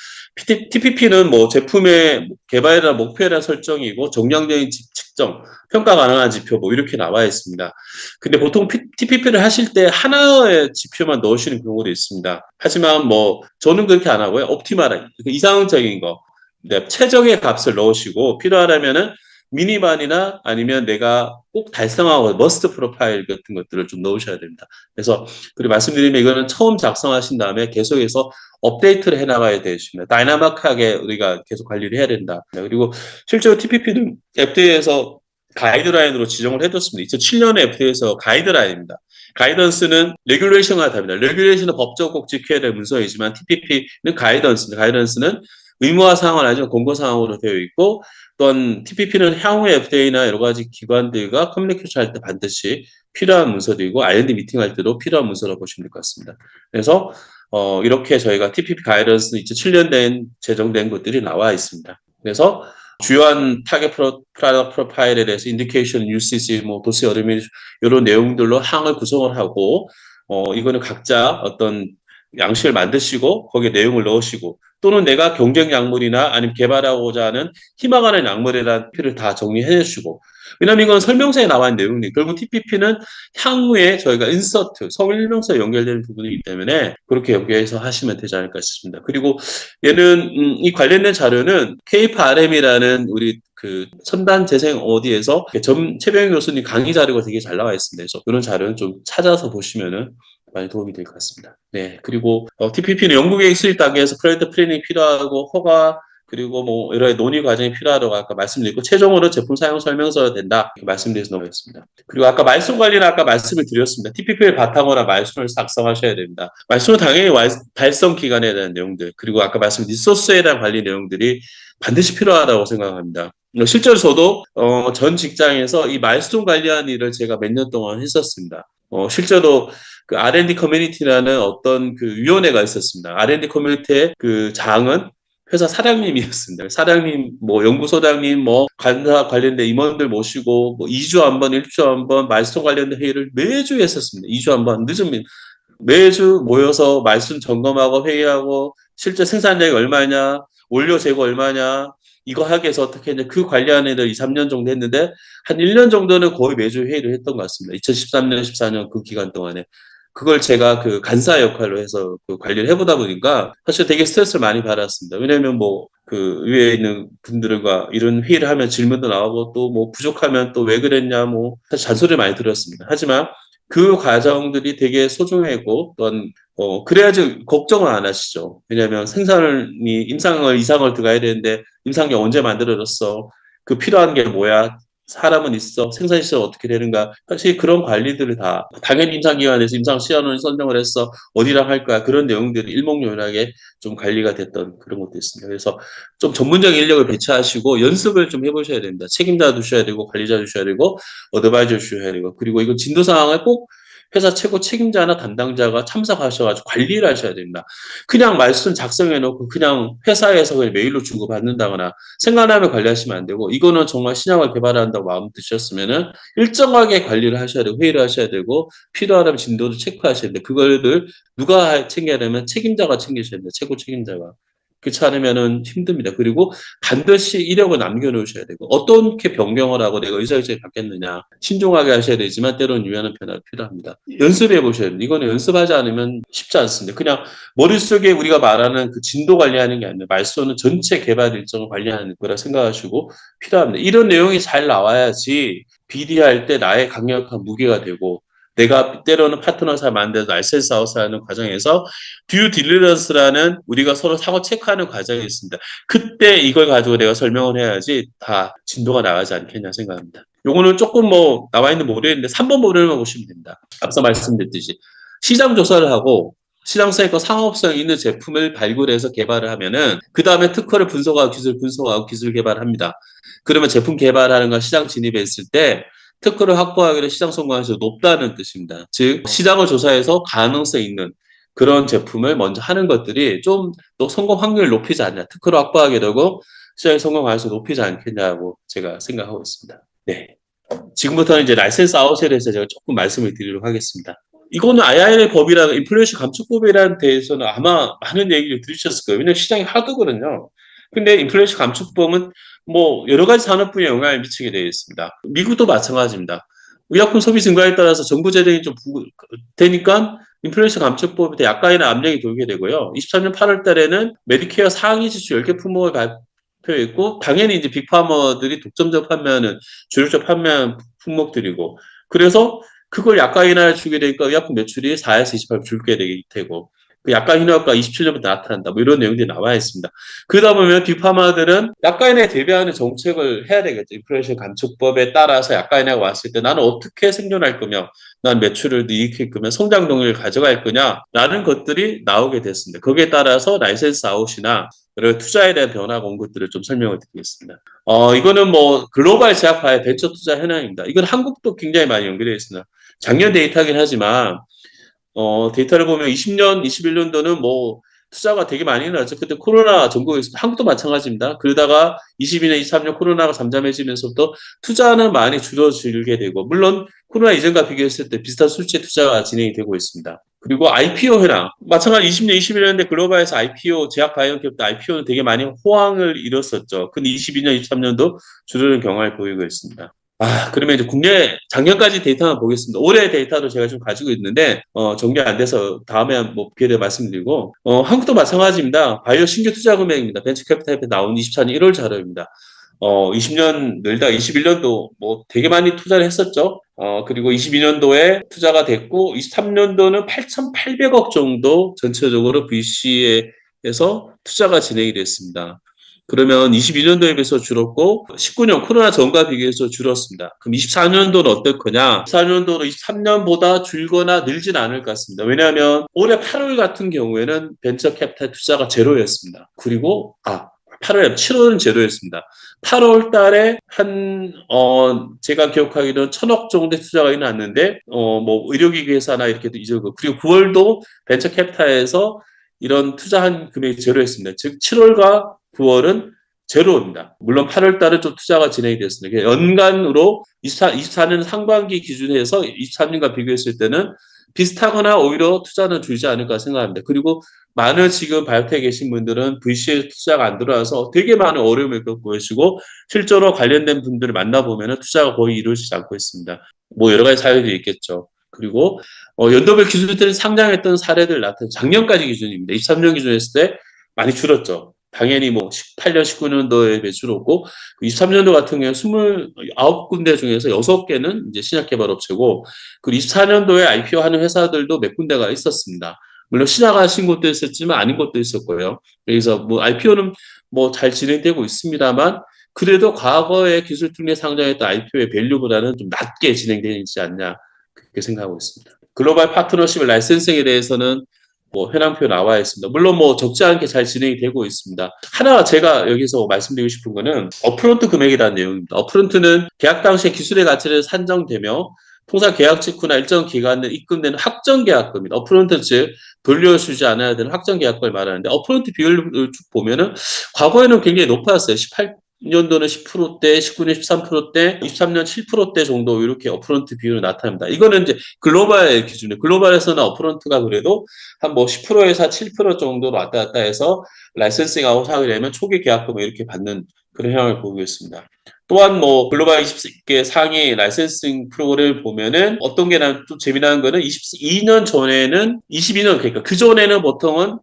TPP는 뭐 제품의 개발에 대한 목표에 대한 설정이고 정량적인 측정, 평가 가능한 지표 뭐 이렇게 나와 있습니다. 근데 보통 TPP를 하실 때 하나의 지표만 넣으시는 경우도 있습니다. 하지만 뭐 저는 그렇게 안 하고요. 옵티멀한 이상적인 거, 네, 최적의 값을 넣으시고 필요하다면은 미니만이나 아니면 내가 꼭 달성하고 머스트 프로파일 같은 것들을 좀 넣으셔야 됩니다. 그래서 그리고 말씀드리면 이거는 처음 작성하신 다음에 계속해서 업데이트를 해나가야 되십니다. 다이나믹하게 우리가 계속 관리를 해야 된다. 그리고 실제로 TPP는 FDA에서 가이드라인으로 지정을 해뒀습니다. 2007년에 FDA에서 가이드라인입니다. 가이던스는 레귤레이션과 다릅니다. 레귤레이션은 법적으로 꼭 지켜야 될 문서이지만 TPP는 가이던스입니다. 가이던스는 의무화 사항은 아니지만 공고 사항으로 되어 있고 또한 TPP는 향후에 FDA나 여러 가지 기관들과 커뮤니케이션 할 때 반드시 필요한 문서들이고 R&D 미팅할 때도 필요한 문서라고 보시면 될 것 같습니다. 그래서 이렇게 저희가 TPP 가이던스 2007년 제정된 것들이 나와 있습니다. 그래서 주요한 타겟 프로덕트 프로파일에 대해서 인디케이션, UCC, 뭐 도시 어르미 이런 내용들로 항을 구성을 하고 이거는 각자 어떤 양식을 만드시고 거기에 내용을 넣으시고 또는 내가 경쟁 약물이나 아니면 개발하고자 하는 희망하는 약물에 대한 피를 다 정리해 주시고 왜냐하면 이건 설명서에 나와 있는 내용이 결국 TPP는 향후에 저희가 인서트, 성일명서에 연결되는 부분이기 때문에 그렇게 연결해서 하시면 되지 않을까 싶습니다. 그리고 얘는 이 관련된 자료는 KFRM이라는 우리 그 첨단 재생 어디에서 최병희 교수님 강의 자료가 되게 잘 나와 있습니다. 그래서 그런 자료는 좀 찾아서 보시면은 많이 도움이 될 것 같습니다. 네, 그리고 TPP는 연구계획 수립 단계에서 프로젝트 플래닝이 필요하고 허가 그리고 뭐 여러 논의 과정이 필요하다고 아까 말씀드렸고 최종으로 제품 사용 설명서가 된다 이렇게 말씀드려서 넘어갔습니다. 그리고 아까 말씀 관리는 아까 말씀을 드렸습니다. TPP를 바탕으로 한 말씀을 작성하셔야 됩니다. 말씀은 당연히 달성 기간에 대한 내용들 그리고 아까 말씀 리소스에 대한 관리 내용들이 반드시 필요하다고 생각합니다. 실제로 저도 전 직장에서 이 마일스톤 관리하는 일을 제가 몇 년 동안 했었습니다. 실제로 그 R&D 커뮤니티라는 어떤 그 위원회가 있었습니다. R&D 커뮤니티의 그 장은 회사 사장님이었습니다. 사장님, 뭐 연구소장님, 뭐 관사 관련된 임원들 모시고 뭐 2주 한 번, 1주 한 번 말씀 관련된 회의를 매주 했었습니다. 2주 한 번 늦으면 매주 모여서 말씀 점검하고 회의하고 실제 생산량이 얼마냐, 원료 재고 얼마냐, 이거 하기 위해서 어떻게 했냐. 그 관리하는 애들 2, 3년 정도 했는데 한 1년 정도는 거의 매주 회의를 했던 것 같습니다. 2013년, 14년 그 기간 동안에. 그걸 제가 그 간사 역할로 해서 그 관리를 해보다 보니까 사실 되게 스트레스를 많이 받았습니다. 왜냐면 뭐 그 위에 있는 분들과 이런 회의를 하면 질문도 나오고 또 뭐 부족하면 또 왜 그랬냐 뭐 사실 잔소리를 많이 들었습니다. 하지만 그 과정들이 되게 소중하고 또한 그래야지 걱정을 안 하시죠. 왜냐하면 생산이 임상을 이상을 들어가야 되는데 임상이 언제 만들어졌어? 그 필요한 게 뭐야? 사람은 있어. 생산 시설 어떻게 되는가? 사실 그런 관리들을 다 당연히 임상기관에서 임상 시연을 선정을 했어. 어디랑 할 거야? 그런 내용들이 일목요연하게 좀 관리가 됐던 그런 것도 있습니다. 그래서 좀 전문적인 인력을 배치하시고 연습을 좀 해보셔야 됩니다. 책임자 두셔야 되고 관리자 두셔야 되고 어드바이저 주셔야 되고 그리고 이거 진도 사항을 꼭 회사 최고 책임자나 담당자가 참석하셔가지고 관리를 하셔야 됩니다. 그냥 말씀 작성해놓고 그냥 회사에서 그냥 메일로 주고받는다거나 생각나면 관리하시면 안 되고 이거는 정말 신약을 개발한다고 마음 드셨으면은 일정하게 관리를 하셔야 되고 회의를 하셔야 되고 필요하다면 진도를 체크하셔야 됩니다. 그거를 누가 챙겨야 되면 책임자가 챙기셔야 됩니다. 최고 책임자가. 그렇지 않으면은 힘듭니다. 그리고 반드시 이력을 남겨놓으셔야 되고 어떻게 변경을 하고 내가 의사결정을 받겠느냐 신중하게 하셔야 되지만 때로는 유연한 변화가 필요합니다. 연습해 보셔야 됩니다. 이거는 연습하지 않으면 쉽지 않습니다. 그냥 머릿속에 우리가 말하는 그 진도 관리하는 게 아니라 말소는 전체 개발 일정을 관리하는 거라 생각하시고 필요합니다. 이런 내용이 잘 나와야지 BD 할 때 나의 강력한 무게가 되고 내가 때로는 파트너 잘 만들어서 알센스 아웃하는 과정에서 듀 딜리전스라는 우리가 서로 사고 체크하는 과정이 있습니다. 그때 이걸 가지고 내가 설명을 해야지 다 진도가 나가지 않겠냐 생각합니다. 요거는 조금 뭐 나와 있는 모델인데 3번 모델만 보시면 됩니다. 앞서 말씀드렸듯이 시장 조사를 하고 시장성과 상업성 있는 제품을 발굴해서 개발을 하면은 그 다음에 특허를 분석하고 기술 개발합니다. 그러면 제품 개발하는 거 시장 진입했을 때 특허를 확보하기로 시장 성공률이 높다는 뜻입니다. 즉 시장을 조사해서 가능성 있는 그런 제품을 먼저 하는 것들이 좀 더 성공 확률을 높이지 않냐. 특허를 확보하게 되고 시장의 성공 가능성을 높이지 않겠냐고 제가 생각하고 있습니다. 네. 지금부터는 이제 라이센스 아웃에 대해서 제가 조금 말씀을 드리도록 하겠습니다. 이거는 IRA 법이랑 인플레이션 감축법이라는 데에서는 아마 많은 얘기를 들으셨을 거예요. 왜냐하면 시장이 하도거든요. 근데 인플레이션 감축법은 뭐 여러 가지 산업 분야에 영향을 미치게 되어 있습니다. 미국도 마찬가지입니다. 의약품 소비 증가에 따라서 정부 재정이 좀 되니까 인플레이션 감축법에 대해 약간이나 압력이 돌게 되고요. 23년 8월 달에는 메디케어 상위 지수 10개 품목을 표에 있고, 당연히 이제 빅파머들이 독점적 판매하는 주력적 판매하는 품목들이고, 그래서 그걸 약가 인하를 주게 되니까 의약품 매출이 4에서 28% 줄게 되고, 그 약가 인하가 27년부터 나타난다. 뭐 이런 내용들이 나와 있습니다. 그러다 보면 빅파마들은 약가 인하에 대비하는 정책을 해야 되겠죠. 인플레이션 감축법에 따라서 약가 인하가 왔을 때 나는 어떻게 생존할 거며, 난 매출을 이익할 거며, 성장 동력을 가져갈 거냐라는 것들이 나오게 됐습니다. 거기에 따라서 라이센스 아웃이나 여러 투자에 대한 변화가 온 것들을 좀 설명을 드리겠습니다. 이거는 뭐 글로벌 제약바의 벤처 투자 현황입니다. 이건 한국도 굉장히 많이 연결되어 있습니다. 작년 데이터긴 하지만 데이터를 보면 20년, 21년도는 뭐 투자가 되게 많이 일어났죠. 그때 코로나 전국에 있습니다. 한국도 마찬가지입니다. 그러다가 22년, 23년 코로나가 잠잠해지면서부터 투자는 많이 줄어들게 되고, 물론 코로나 이전과 비교했을 때 비슷한 수치의 투자가 진행이 되고 있습니다. 그리고 IPO 현황. 마찬가지 20년, 21년대 글로벌에서 IPO, 제약 바이오 기업도 IPO는 되게 많이 호황을 이뤘었죠. 근데 22년, 23년도 줄어드는 경향을 보이고 있습니다. 그러면 이제 국내 작년까지 데이터만 보겠습니다. 올해 데이터도 제가 좀 가지고 있는데, 정리 안 돼서 다음에 뭐 기회에 대해 말씀드리고, 한국도 마찬가지입니다. 바이오 신규 투자 금액입니다. 벤처 캐피탈에 나온 24년 1월 자료입니다. 20년 늘다 21년도 뭐 되게 많이 투자를 했었죠. 그리고 22년도에 투자가 됐고, 23년도는 8,800억 정도 전체적으로 VC에서 투자가 진행이 됐습니다. 그러면 22년도에 비해서 줄었고 19년 코로나 전과 비교해서 줄었습니다. 그럼 24년도는 어떨 거냐? 24년도는 23년보다 줄거나 늘진 않을 것 같습니다. 왜냐하면 올해 8월 같은 경우에는 벤처 캐피탈 투자가 제로였습니다. 그리고 8월, 7월은 제로였습니다. 8월 달에 제가 기억하기로는 1,000억 정도의 투자가 일어났는데, 뭐, 의료기기 회사나 이렇게 잊어고, 그리고 9월도 벤처 캐피탈에서 이런 투자한 금액이 제로였습니다. 즉, 7월과 9월은 제로입니다. 물론 8월 달은 좀 투자가 진행이 됐습니다. 연간으로 24년 상반기 기준에서 23년과 비교했을 때는 비슷하거나 오히려 투자는 줄지 않을까 생각합니다. 그리고 많은 지금 바이오텍에 계신 분들은 VC에 투자가 안 들어와서 되게 많은 어려움을 겪고 계시고 실제로 관련된 분들을 만나보면 투자가 거의 이루어지지 않고 있습니다. 뭐 여러 가지 사례들이 있겠죠. 그리고 연도별 기준들은 상장했던 사례들 나타나 작년까지 기준입니다. 23년 기준 했을 때 많이 줄었죠. 당연히 뭐 18년, 19년도에 매출없고 23년도 같은 경우에 29군데 중에서 6개는 이제 신약개발업체고 그리고 24년도에 IPO 하는 회사들도 몇 군데가 있었습니다. 물론 신약하신 곳도 있었지만 아닌 곳도 있었고요. 그래서 뭐 IPO는 뭐 잘 진행되고 있습니다만 그래도 과거에 기술특례 상장했던 IPO의 밸류보다는 좀 낮게 진행되지 않냐 그렇게 생각하고 있습니다. 글로벌 파트너십 라이센싱에 대해서는 뭐 현황표 나와 있습니다. 물론 뭐 적지 않게 잘 진행이 되고 있습니다. 하나 제가 여기서 말씀드리고 싶은 거는 업프론트 금액이라는 내용입니다. 업프론트는 계약 당시에 기술의 가치를 산정되며 통상 계약 직후나 일정 기간 내에 입금되는 확정 계약금입니다. 업프론트 즉 돌려주지 않아야 되는 확정 계약금을 말하는데 업프론트 비율을 쭉 보면은 과거에는 굉장히 높았어요. 18년도는 10%대, 19년 13%대, 23년 7%대 정도 이렇게 업프론트 비율이 나타납니다. 이거는 이제 글로벌 기준이에요. 글로벌에서는 업프론트가 그래도 한 뭐 10%에서 7% 정도로 왔다 갔다 해서 라이센싱 아웃 하게 되면 초기 계약금을 이렇게 받는 그런 현황을 보고 있습니다. 또한 뭐 글로벌 20개 상위 라이센싱 프로그램을 보면은 어떤 게 좀 재미난 거는 22년 전에는 22년 그러니까 그 전에는 보통은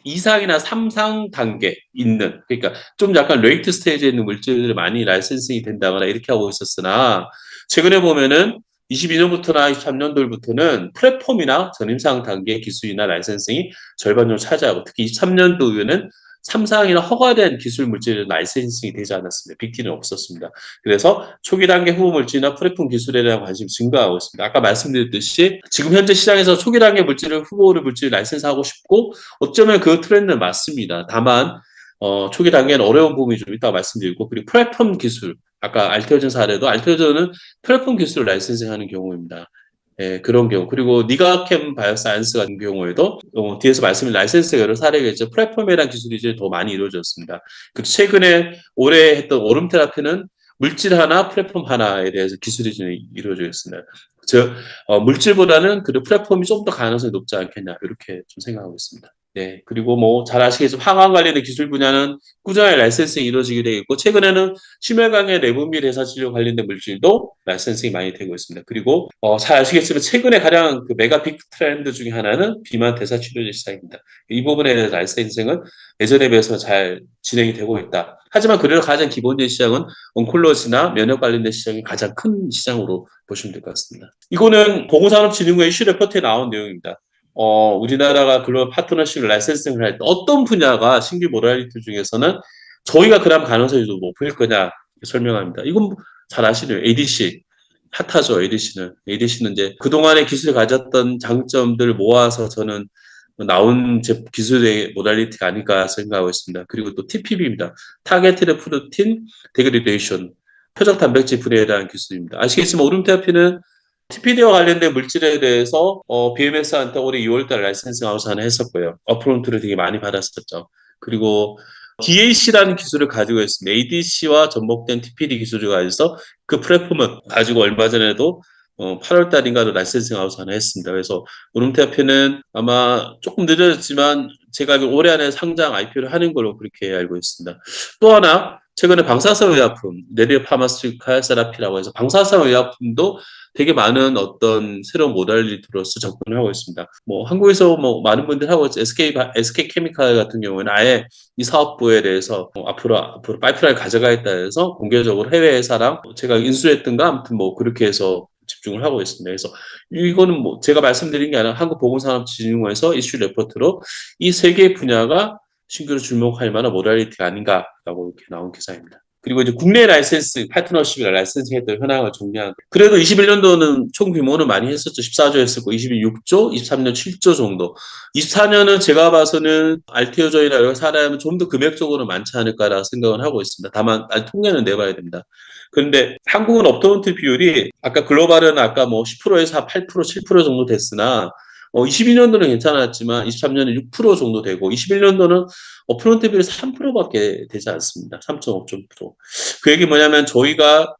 2상이나 3상 단계 있는 그러니까 좀 약간 레이트 스테이지에 있는 물질들이 많이 라이센싱이 된다거나 이렇게 하고 있었으나 최근에 보면은 22년부터나 23년도부터는 플랫폼이나 전임상 단계 기술이나 라이센싱이 절반 정도 차지하고 특히 23년도 이후에는 3상이나 허가된 기술 물질은 라이센싱이 되지 않았습니다. 빅딜은 없었습니다. 그래서 초기 단계 후보 물질이나 플랫폼 기술에 대한 관심이 증가하고 있습니다. 아까 말씀드렸듯이 지금 현재 시장에서 초기 단계 물질을 후보를 물질 라이센스하고 싶고 어쩌면 그 트렌드는 맞습니다. 다만 초기 단계는 어려운 부분이 좀 있다고 말씀드리고 그리고 플랫폼 기술 아까 알테오젠 사례도 알테오젠은 플랫폼 기술을 라이센싱하는 경우입니다. 예, 그런 경우. 그리고 니가캠 바이오사이언스 같은 경우에도 뒤에서 말씀드린 라이센스가 여러 사례가 있죠. 플랫폼에 대한 기술이 이제 더 많이 이루어졌습니다. 그리고 최근에 올해 했던 오름 테라피는 물질 하나, 플랫폼 하나에 대해서 기술이 좀 이루어져 있습니다. 즉 물질보다는 그 플랫폼이 좀 더 가능성이 높지 않겠냐 이렇게 좀 생각하고 있습니다. 네. 그리고 뭐 잘 아시겠지만 항암 관련된 기술 분야는 꾸준하게 라이센싱이 이루어지게 되어 있고 최근에는 심혈관계 내분비 대사 치료 관련된 물질도 라이센싱이 많이 되고 있습니다. 그리고 잘 아시겠지만 최근에 가장 그 메가 빅 트렌드 중에 하나는 비만 대사 치료제 시장입니다. 이 부분에 대해서 라이센싱은 예전에 비해서 잘 진행이 되고 있다. 하지만 그래도 가장 기본적인 시장은 온콜로지나 면역 관련된 시장이 가장 큰 시장으로 보시면 될 것 같습니다. 이거는 보건산업진흥원 이슈 레포트에 나온 내용입니다. 우리나라가 글로벌 파트너십을 라이센싱을 할 때 어떤 분야가 신규 모달리티 중에서는 저희가 그럼 가능성이 좀 높을 거냐 설명합니다. 이건 잘 아시네요. ADC. 핫하죠, ADC는. ADC는 이제 그동안의 기술이 가졌던 장점들을 모아서 저는 나온 기술의 모달리티가 아닐까 생각하고 있습니다. 그리고 또 TPB입니다. 타겟티드 프로틴 데그리데이션. 표적 단백질 분해에 대한 기술입니다. 아시겠지만 오름테라피는 TPD와 관련된 물질에 대해서 BMS한테 올해 2월달 라이센싱 아웃 하나 했었고요. 어프론트를 되게 많이 받았었죠. 그리고 DAC라는 기술을 가지고 있습니다. ADC와 접목된 TPD 기술을 가지고서 그 플랫폼을 가지고 얼마 전에도 8월 달인가도 라이센싱 아웃 하나 했습니다. 그래서 오름테라피는 아마 조금 늦어졌지만 제가 올해 안에 상장 IPO를 하는 걸로 그렇게 알고 있습니다. 또 하나 최근에 방사선 의약품, 내리오 파마스티칼 세라피라고 해서 방사선 의약품도 되게 많은 어떤 새로운 모달리티로서 접근을 하고 있습니다. 뭐 한국에서 뭐 많은 분들 하고 있죠. SK 케미칼 같은 경우에는 아예 이 사업부에 대해서 앞으로 파이프라인 가져가겠다 해서 공개적으로 해외 회사랑 제가 인수했던가 아무튼 뭐 그렇게 해서 집중을 하고 있습니다. 그래서 이거는 뭐 제가 말씀드린 게 아니라 한국보건산업진흥원에서 이슈 레포트로 이 세 개의 분야가 신규로 주목할 만한 모달리티가 아닌가라고 이렇게 나온 기사입니다. 그리고 이제 국내 라이센스, 파트너십이나 라이센싱 했던 현황을 정리한. 그래도 21년도는 총 규모는 많이 했었죠. 14조 했었고, 22 6조, 23년 7조 정도. 24년은 제가 봐서는 알테오저이나 여러 사람은 좀 더 금액적으로 많지 않을까라 생각을 하고 있습니다. 다만, 통계는 내봐야 됩니다. 그런데 한국은 업타운트 비율이 아까 글로벌은 아까 뭐 10%에서 8%, 7% 정도 됐으나 22년도는 괜찮았지만 23년은 6% 정도 되고 21년도는 프론트 비율이 3%밖에 되지 않습니다. 3.5%. 그 얘기 뭐냐면 저희가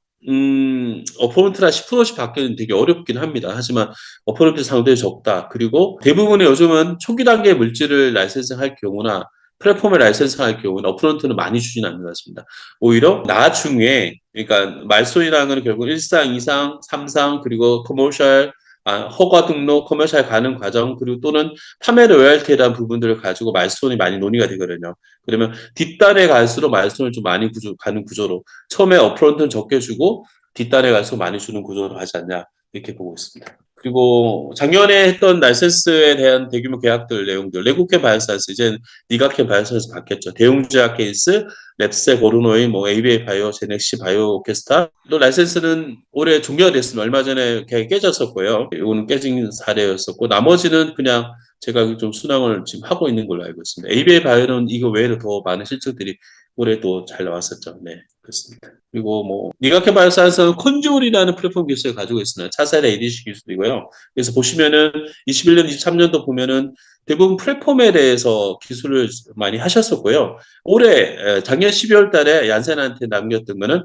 어퍼런트라 10%씩 받기는 되게 어렵긴 합니다. 하지만 어퍼런트 상당히 적다. 그리고 대부분의 요즘은 초기 단계 물질을 라이센싱 할 경우나 플랫폼에 라이센싱 할 경우는 어프런트는 많이 주진 않는 것 같습니다. 오히려 나중에, 그러니까 말소이라는 건 결국 1상, 2상, 3상, 그리고 커머셜, 허가 등록, 커머셜 가는 과정, 그리고 또는 판매 로열티에 대한 부분들을 가지고 말소이 많이 논의가 되거든요. 그러면 뒷단에 갈수록 말소를 좀 많이 가는 구조로, 처음에 어프런트는 적게 주고, 뒷단에 갈수록 많이 주는 구조로 하지 않냐, 이렇게 보고 있습니다. 그리고 작년에 했던 라이센스에 대한 대규모 계약들 내용들, 레고캠 바이오사이언스, 이제 니가캠 바이오사이언스 바뀌었죠. 대웅제약 케이스, 랩세, 고르노이, 뭐 ABA 바이오, 제넥시 바이오 오케스트라. 또 라이센스는 올해 종료가 됐습니다. 얼마 전에 계약이 깨졌었고요. 이거는 깨진 사례였었고, 나머지는 그냥 제가 좀 순항을 지금 하고 있는 걸로 알고 있습니다. ABA 바이오는 이거 외에도 더 많은 실적들이 올해 또 잘 나왔었죠. 네, 그렇습니다. 그리고 뭐 니가케 바이오사이언스는 콘주울이라는 플랫폼 기술을 가지고 있습니다. 차세대 ADC 기술이고요. 그래서 보시면은 21년, 23년도 보면은 대부분 플랫폼에 대해서 기술을 많이 하셨었고요. 올해 작년 12월 달에 얀센한테 남겼던 거는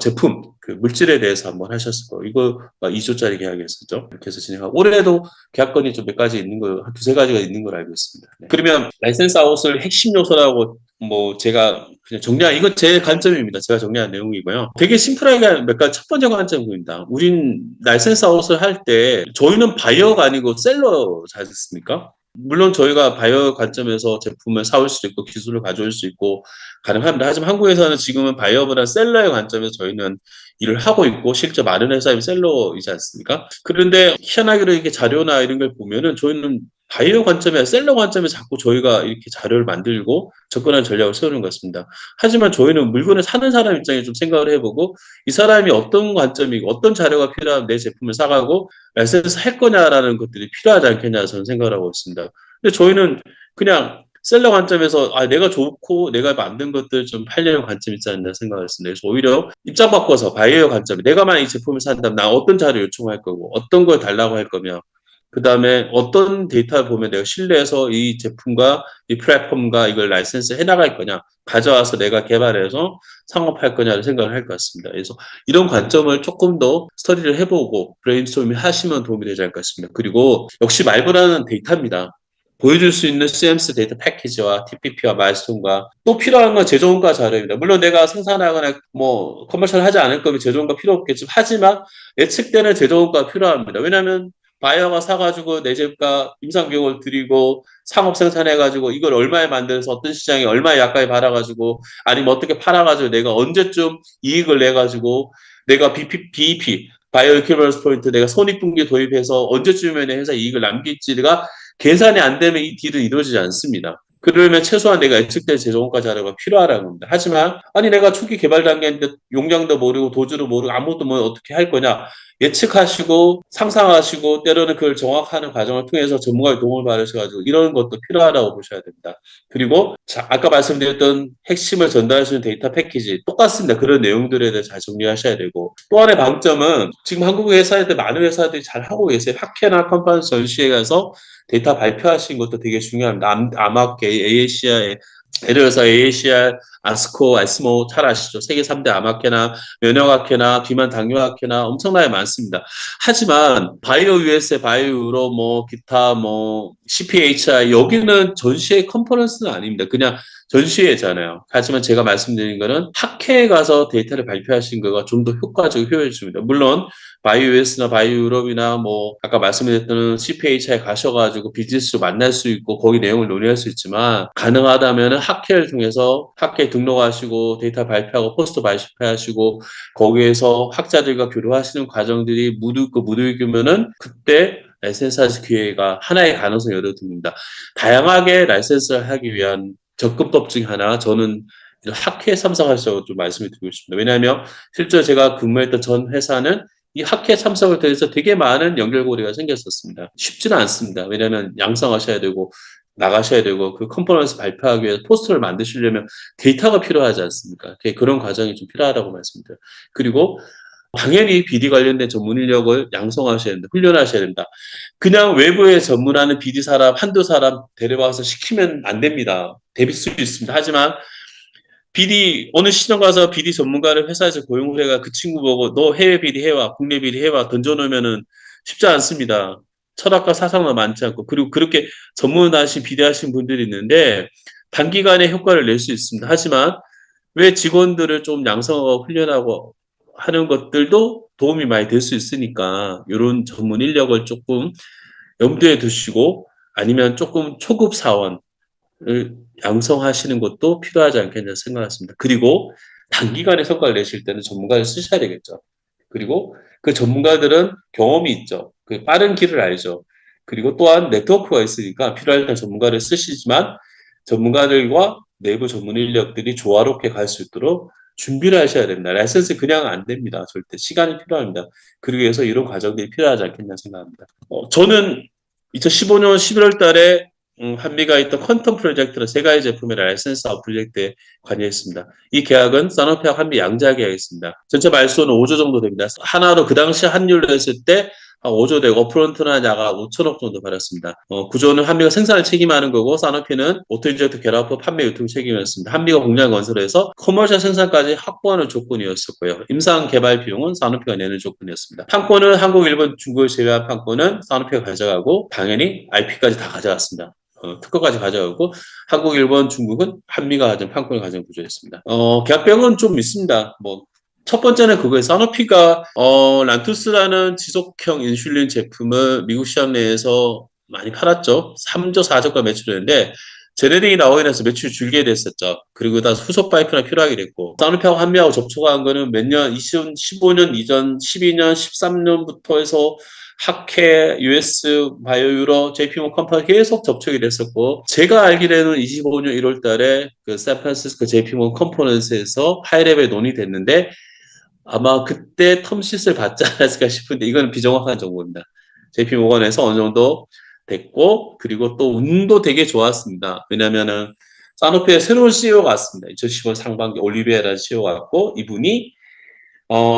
제품 그 물질에 대해서 한번 하셨었고 이거 2조짜리 계약이었었죠. 이렇게 해서 진행하고 올해도 계약건이 좀 몇 가지 있는 거, 한 두세 가지가 있는 걸 알고 있습니다. 네. 그러면 라이센스 아웃을 핵심 요소라고 뭐 제가 그냥 정리한 이건 제 관점입니다. 제가 정리한 내용이고요. 되게 심플하게 몇 가지 첫 번째 관점입니다. 우린 라이센스 아웃을 할 때 저희는 바이어가 아니고 셀러지 않습니까? 물론 저희가 바이어 관점에서 제품을 사올 수 있고 기술을 가져올 수 있고 가능합니다. 하지만 한국에서는 지금은 바이어보다 셀러의 관점에서 저희는 일을 하고 있고 실제 많은 회사의 셀러이지 않습니까? 그런데 희한하게도 이렇게 자료나 이런 걸 보면은 저희는 바이어 관점에 셀러 관점에 자꾸 저희가 이렇게 자료를 만들고 접근하는 전략을 세우는 것 같습니다. 하지만 저희는 물건을 사는 사람 입장에 좀 생각을 해보고 이 사람이 어떤 관점이고 어떤 자료가 필요하면 내 제품을 사가고 라이센스 할 거냐라는 것들이 필요하지 않겠냐 저는 생각을 하고 있습니다. 근데 저희는 그냥 셀러 관점에서 내가 좋고 내가 만든 것들 좀 팔려는 관점이 있지 않나 생각을 했습니다. 그래서 오히려 입장 바꿔서 바이어 관점에 내가 만약 이 제품을 산다면 나 어떤 자료 요청할 거고 어떤 걸 달라고 할 거며 그 다음에 어떤 데이터를 보면 내가 신뢰해서 이 제품과 이 플랫폼과 이걸 라이센스 해나갈 거냐 가져와서 내가 개발해서 상업할 거냐를 생각을 할 것 같습니다. 그래서 이런 관점을 조금 더 스터디를 해보고 브레인스토밍 하시면 도움이 되지 않을까 싶습니다. 그리고 역시 말보다는 데이터입니다. 보여줄 수 있는 CMS 데이터 패키지와 TPP와 마일스톤과 또 필요한 건 재조건가 자료입니다. 물론 내가 생산하거나 뭐 커머셜 하지 않을 거면 재조건가 필요 없겠지만 하지만 예측되는 재조건가 필요합니다. 왜냐하면 바이어가 사가지고 내 집가 임상 비용을 들이고 상업 생산해가지고 이걸 얼마에 만들어서 어떤 시장에 얼마에 약가에 팔아가지고 아니면 어떻게 팔아가지고 내가 언제쯤 이익을 내가지고 내가 BEP 바이오 이퀴버런스 포인트 내가 손익분기 도입해서 언제쯤이면 회사 이익을 남길지가 계산이 안 되면 이 딜은 이루어지지 않습니다. 그러면 최소한 내가 예측된 재정원가 자료가 필요하라는 겁니다. 하지만 아니 내가 초기 개발 단계인데 용량도 모르고 도주도 모르고 아무것도 뭐 어떻게 할 거냐 예측하시고 상상하시고 때로는 그걸 정확하는 과정을 통해서 전문가의 도움을 받으셔가지고 이런 것도 필요하다고 보셔야 됩니다. 그리고 아까 말씀드렸던 핵심을 전달할 수 있는 데이터 패키지 똑같습니다. 그런 내용들에 대해 잘 정리하셔야 되고 또 하나의 방점은 지금 한국 회사들 많은 회사들이 잘 하고 계세요. 학회나 컨퍼런스 전시회 가서 데이터 발표하신 것도 되게 중요합니다. 암학계, AACI, 예를 들어서 AACI, 아스코, 에스모 잘 아시죠? 세계 3대 암학회나 면역학회나 비만 당뇨학회나 엄청나게 많습니다. 하지만 바이오 USA, 바이오 유로, 뭐 기타, 뭐 CPHI 여기는 전시회 컨퍼런스는 아닙니다. 그냥 전시회잖아요. 하지만 제가 말씀드린 거는 학회에 가서 데이터를 발표하신 거가 좀 더 효과적이고 효율적입니다. 물론 바이오 US나 바이오 유럽이나 뭐 아까 말씀드렸던 CPHI 가셔가지고 비즈니스로 만날 수 있고 거기 내용을 논의할 수 있지만 가능하다면 학회를 통해서 학회에 등록하시고 데이터 발표하고 포스터 발표하시고 거기에서 학자들과 교류하시는 과정들이 무르익고 무르익으면은 그때 라이센스 하실 기회가 하나의 가능성이 열어둡니다. 다양하게 라이센스를 하기 위한 접근법 중 하나 저는 학회에 참석하시라고 좀 말씀을 드리고 싶습니다. 왜냐하면 실제로 제가 근무했던 전 회사는 이 학회 참석을 통해서 되게 많은 연결고리가 생겼었습니다. 쉽지는 않습니다. 왜냐하면 양성하셔야 되고 나가셔야 되고 그 컨퍼런스 발표하기 위해서 포스터를 만드시려면 데이터가 필요하지 않습니까? 그런 과정이 좀 필요하다고 말씀드려요. 그리고 당연히 BD 관련된 전문 인력을 양성하셔야 된다. 훈련하셔야 된다. 그냥 외부에 전문하는 BD 사람, 한두 사람 데려와서 시키면 안 됩니다. 데빌 수 있습니다. 하지만 BD, 어느 시장 가서 BD 전문가를 회사에서 고용을 해가 그 친구 보고 너 해외 BD 해와, 국내 BD 해와 던져놓으면은 쉽지 않습니다. 철학과 사상도 많지 않고, 그리고 그렇게 전문하신 BD 하신 분들이 있는데 단기간에 효과를 낼 수 있습니다. 하지만 왜 직원들을 좀 양성하고 훈련하고 하는 것들도 도움이 많이 될 수 있으니까 이런 전문 인력을 조금 염두에 두시고 아니면 조금 초급 사원을 양성하시는 것도 필요하지 않겠냐 생각했습니다. 그리고 단기간에 성과를 내실 때는 전문가를 쓰셔야 되겠죠. 그리고 그 전문가들은 경험이 있죠. 그 빠른 길을 알죠. 그리고 또한 네트워크가 있으니까 필요할 때 전문가를 쓰시지만 전문가들과 내부 전문 인력들이 조화롭게 갈 수 있도록 준비를 하셔야 됩니다. 라이센스 그냥 안 됩니다. 절대 시간이 필요합니다. 그러기 위해서 이런 과정들이 필요하지 않겠냐 생각합니다. 저는 2015년 11월 달에 한미가 있던 퀀텀 프로젝트로 세 가지 제품의 라이센스 아웃 프로젝트에 관여했습니다. 이 계약은 사노피와 한미 양자 계약이었습니다. 전체 말소는 5조 정도 됩니다. 하나로 그 당시 환율로 했을 때 5조 되고 어프론트나 야가 5천억 정도 받았습니다. 구조는 한미가 생산을 책임하는 거고 사노피는 오토인젝터 결합 후 판매 유통 책임이었습니다. 한미가 공장 건설해서 커머셜 생산까지 확보하는 조건이었었고요. 임상 개발 비용은 사노피가 내는 조건이었습니다. 판권은 한국, 일본, 중국을 제외한 판권은 사노피가 가져가고 당연히 IP까지 다 가져갔습니다. 특허까지 가져가고 한국, 일본, 중국은 한미가 가진 판권을 가진 구조였습니다. 계약병은 좀 있습니다. 첫 번째는 그거예요. 사노피가 란투스라는 지속형 인슐린 제품을 미국 시장 내에서 많이 팔았죠. 3조 4조가 매출했는데 제네릭이 나오게 돼서 매출이 줄게 됐었죠. 그리고 다 후속 파이프나 필요하게 됐고 사노피하고 한미하고 접촉한 거는 몇 년, 15년 이전 12년, 13년부터 해서 학회, US, 바이오 유로, JP모 컴퍼니 계속 접촉이 됐었고 제가 알기로는 25년 1월 달에 그 샌프란시스코 JP모 컴퍼니에서 하이레벨 논의됐는데 아마 그때 텀시스를 받지 않았을까 싶은데 이건 비정확한 정보입니다. JP모건에서 어느 정도 됐고 그리고 또 운도 되게 좋았습니다. 왜냐면은 사노피의 새로운 CEO가 왔습니다. 2015년 상반기 올리비에라는 CEO가 왔고 이분이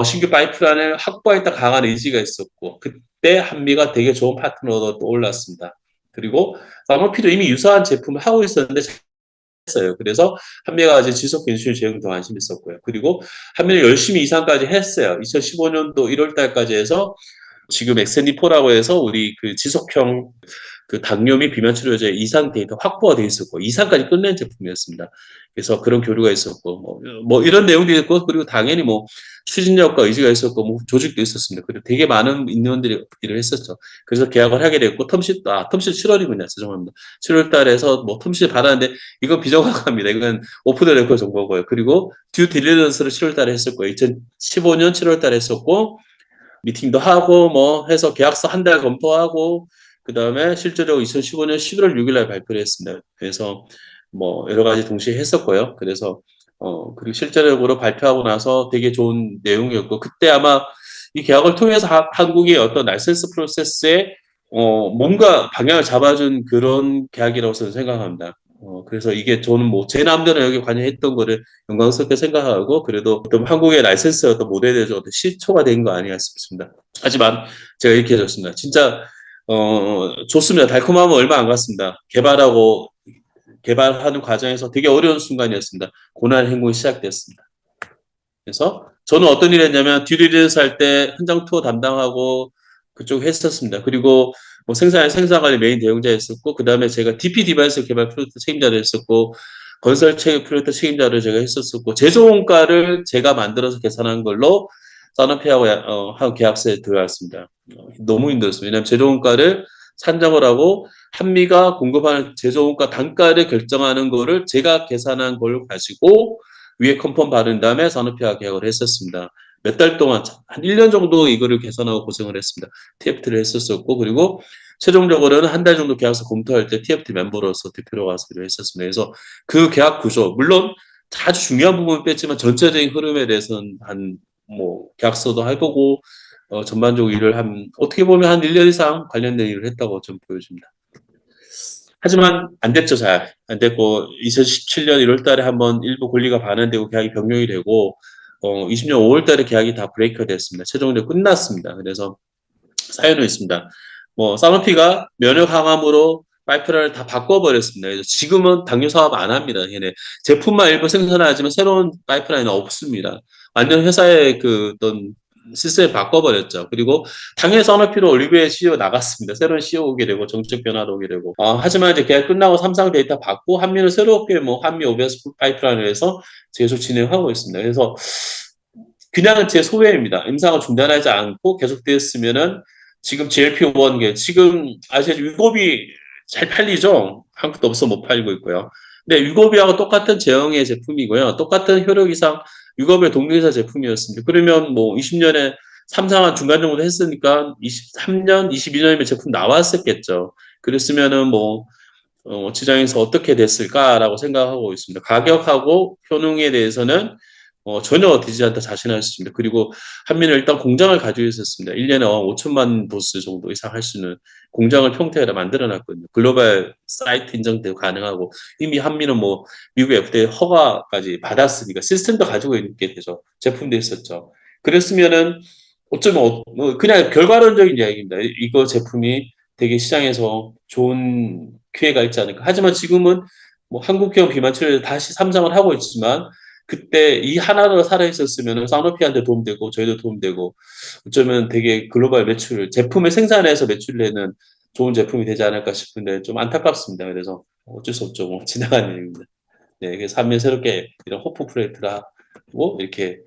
신규 파이프라인을 확보하겠다 강한 의지가 있었고 그때 한미가 되게 좋은 파트너로 떠올랐습니다. 그리고 사노피도 이미 유사한 제품을 하고 있었는데 했어요. 그래서 한미가 이제 지속 인슐린 제형도 관심 있었고요. 그리고 한미는 열심히 이상까지 했어요. 2015년도 1월 달까지 해서 지금 엑센디4라고 해서 우리 그 지속형 그 당뇨 및 비만 치료제 이상 데이터 확보가 돼 있었고 이상까지 끝낸 제품이었습니다. 그래서 그런 교류가 있었고 뭐 이런 내용도 있고 그리고 당연히 뭐 추진력과 의지가 있었고 뭐 조직도 있었습니다. 그리고 되게 많은 인원들이 일을 했었죠. 그래서 계약을 하게 됐고 텀시 7월이군요. 죄송합니다. 7월 달에서 뭐 텀시 받았는데 이건 비정확합니다. 이건 오프 더 레코드 정보고요. 그리고 듀 딜리전스를 7월 달에 했을 거예요. 2015년 7월 달에 했었고 미팅도 하고 뭐 해서 계약서 한 달 검토하고 그다음에 실제로 2015년 11월 6일 날 발표를 했습니다. 그래서 뭐 여러 가지 동시에 했었고요. 그래서 그리고 실제적으로 발표하고 나서 되게 좋은 내용이었고 그때 아마 이 계약을 통해서 한국의 어떤 라이센스 프로세스에 뭔가 방향을 잡아준 그런 계약이라고 저는 생각합니다. 그래서 이게 저는 뭐 제 나름대로 여기 관여했던 거를 영광스럽게 생각하고 그래도 어떤 한국의 라이센스 어떤 모델에 어떤 시초가 된 거 아니냐 싶습니다. 하지만 제가 이렇게 해줬습니다. 진짜 좋습니다. 달콤함은 얼마 안 갔습니다. 개발하는 과정에서 되게 어려운 순간이었습니다. 고난 행군이 시작됐습니다. 그래서 저는 어떤 일을 했냐면 듀리리전스 할 때 현장 투어 담당하고 그쪽 했었습니다. 그리고 뭐 생산관리 메인 대응자였었고 그 다음에 제가 DP 디바이스 개발 프로젝트 책임자를 했었고 건설 프로젝트 책임자를 제가 했었고 제조 원가를 제가 만들어서 계산한 걸로 산업회하고 하고 계약서에 들어갔습니다. 너무 힘들었습니다. 왜냐하면 제조 원가를 산정을 하고 한미가 공급하는 제조 원가 단가를 결정하는 거를 제가 계산한 걸 가지고 위에 컨펌 받은 다음에 산업회와 계약을 했었습니다. 몇 달 동안 한 1년 정도 이거를 개선하고 고생을 했습니다. TFT를 했었고 그리고 최종적으로는 한 달 정도 계약서 검토할 때 TFT 멤버로서 대표로 가서 일을 했었습니다. 그래서 그 계약 구조 물론 아주 중요한 부분을 뺐지만 전체적인 흐름에 대해서는 한 뭐 계약서도 해보고 전반적으로 일을 어떻게 보면 한 1년 이상 관련된 일을 했다고 좀 보여집니다. 하지만 안 됐죠, 잘. 안 됐고 2017년 1월 달에 한번 일부 권리가 반환되고 계약이 변경이 되고 20년 5월 달에 계약이 다 브레이크가 됐습니다. 최종적으로 끝났습니다. 그래서 사연은 있습니다. 뭐 사노피가 면역 항암으로 파이프라인을 다 바꿔버렸습니다. 그래서 지금은 당뇨 사업 안 합니다. 얘네 제품만 일부 생산하지만 새로운 파이프라인은 없습니다. 완전 회사의 그 어떤 시스템을 바꿔버렸죠. 그리고 당연히 사노피로 올리브에 CEO 나갔습니다. 새로운 CEO 오게 되고 정책 변화도 오게 되고. 하지만 이제 계약 끝나고 삼성 데이터 받고 한미는 새롭게 뭐 한미 오베스 파이프라인을 해서 계속 진행하고 있습니다. 그래서 그냥 제 소회입니다. 임상을 중단하지 않고 계속되었으면은 지금 GLP-1 지금 아시죠? 위고비 잘 팔리죠? 한국도 없어 못 팔고 있고요. 근데 위고비하고 똑같은 제형의 제품이고요. 똑같은 효력 이상 위고비의 동료회사 제품이었습니다. 그러면 뭐 20년에 삼상한 중간 정도 했으니까 23년, 22년이면 제품 나왔었겠죠. 그랬으면은 뭐 시장에서 어떻게 됐을까라고 생각하고 있습니다. 가격하고 효능에 대해서는 전혀 되지 않다 자신할 수 있습니다. 그리고 한미는 일단 공장을 가지고 있었습니다. 1년에 5천만 도스 정도 이상 할 수 있는 공장을 평택에다 만들어 놨거든요. 글로벌 사이트 인정도 가능하고 이미 한미는 뭐 미국 FDA 허가까지 받았으니까 시스템도 가지고 있게 되죠. 제품도 있었죠. 그랬으면은 어쩌면 뭐 그냥 결과론적인 이야기입니다. 이거 제품이 되게 시장에서 좋은 기회가 있지 않을까. 하지만 지금은 뭐 한국형 비만 치료를 다시 삼상을 하고 있지만 그때 이 하나로 살아있었으면 사노피한테 도움되고 저희도 도움되고 어쩌면 되게 글로벌 매출 제품을 생산해서 매출내는 좋은 제품이 되지 않을까 싶은데 좀 안타깝습니다. 그래서 어쩔 수 없죠. 뭐 지나간 일입니다. 네, 그래서 한면 새롭게 이런 호프 프로젝트를 하고 이렇게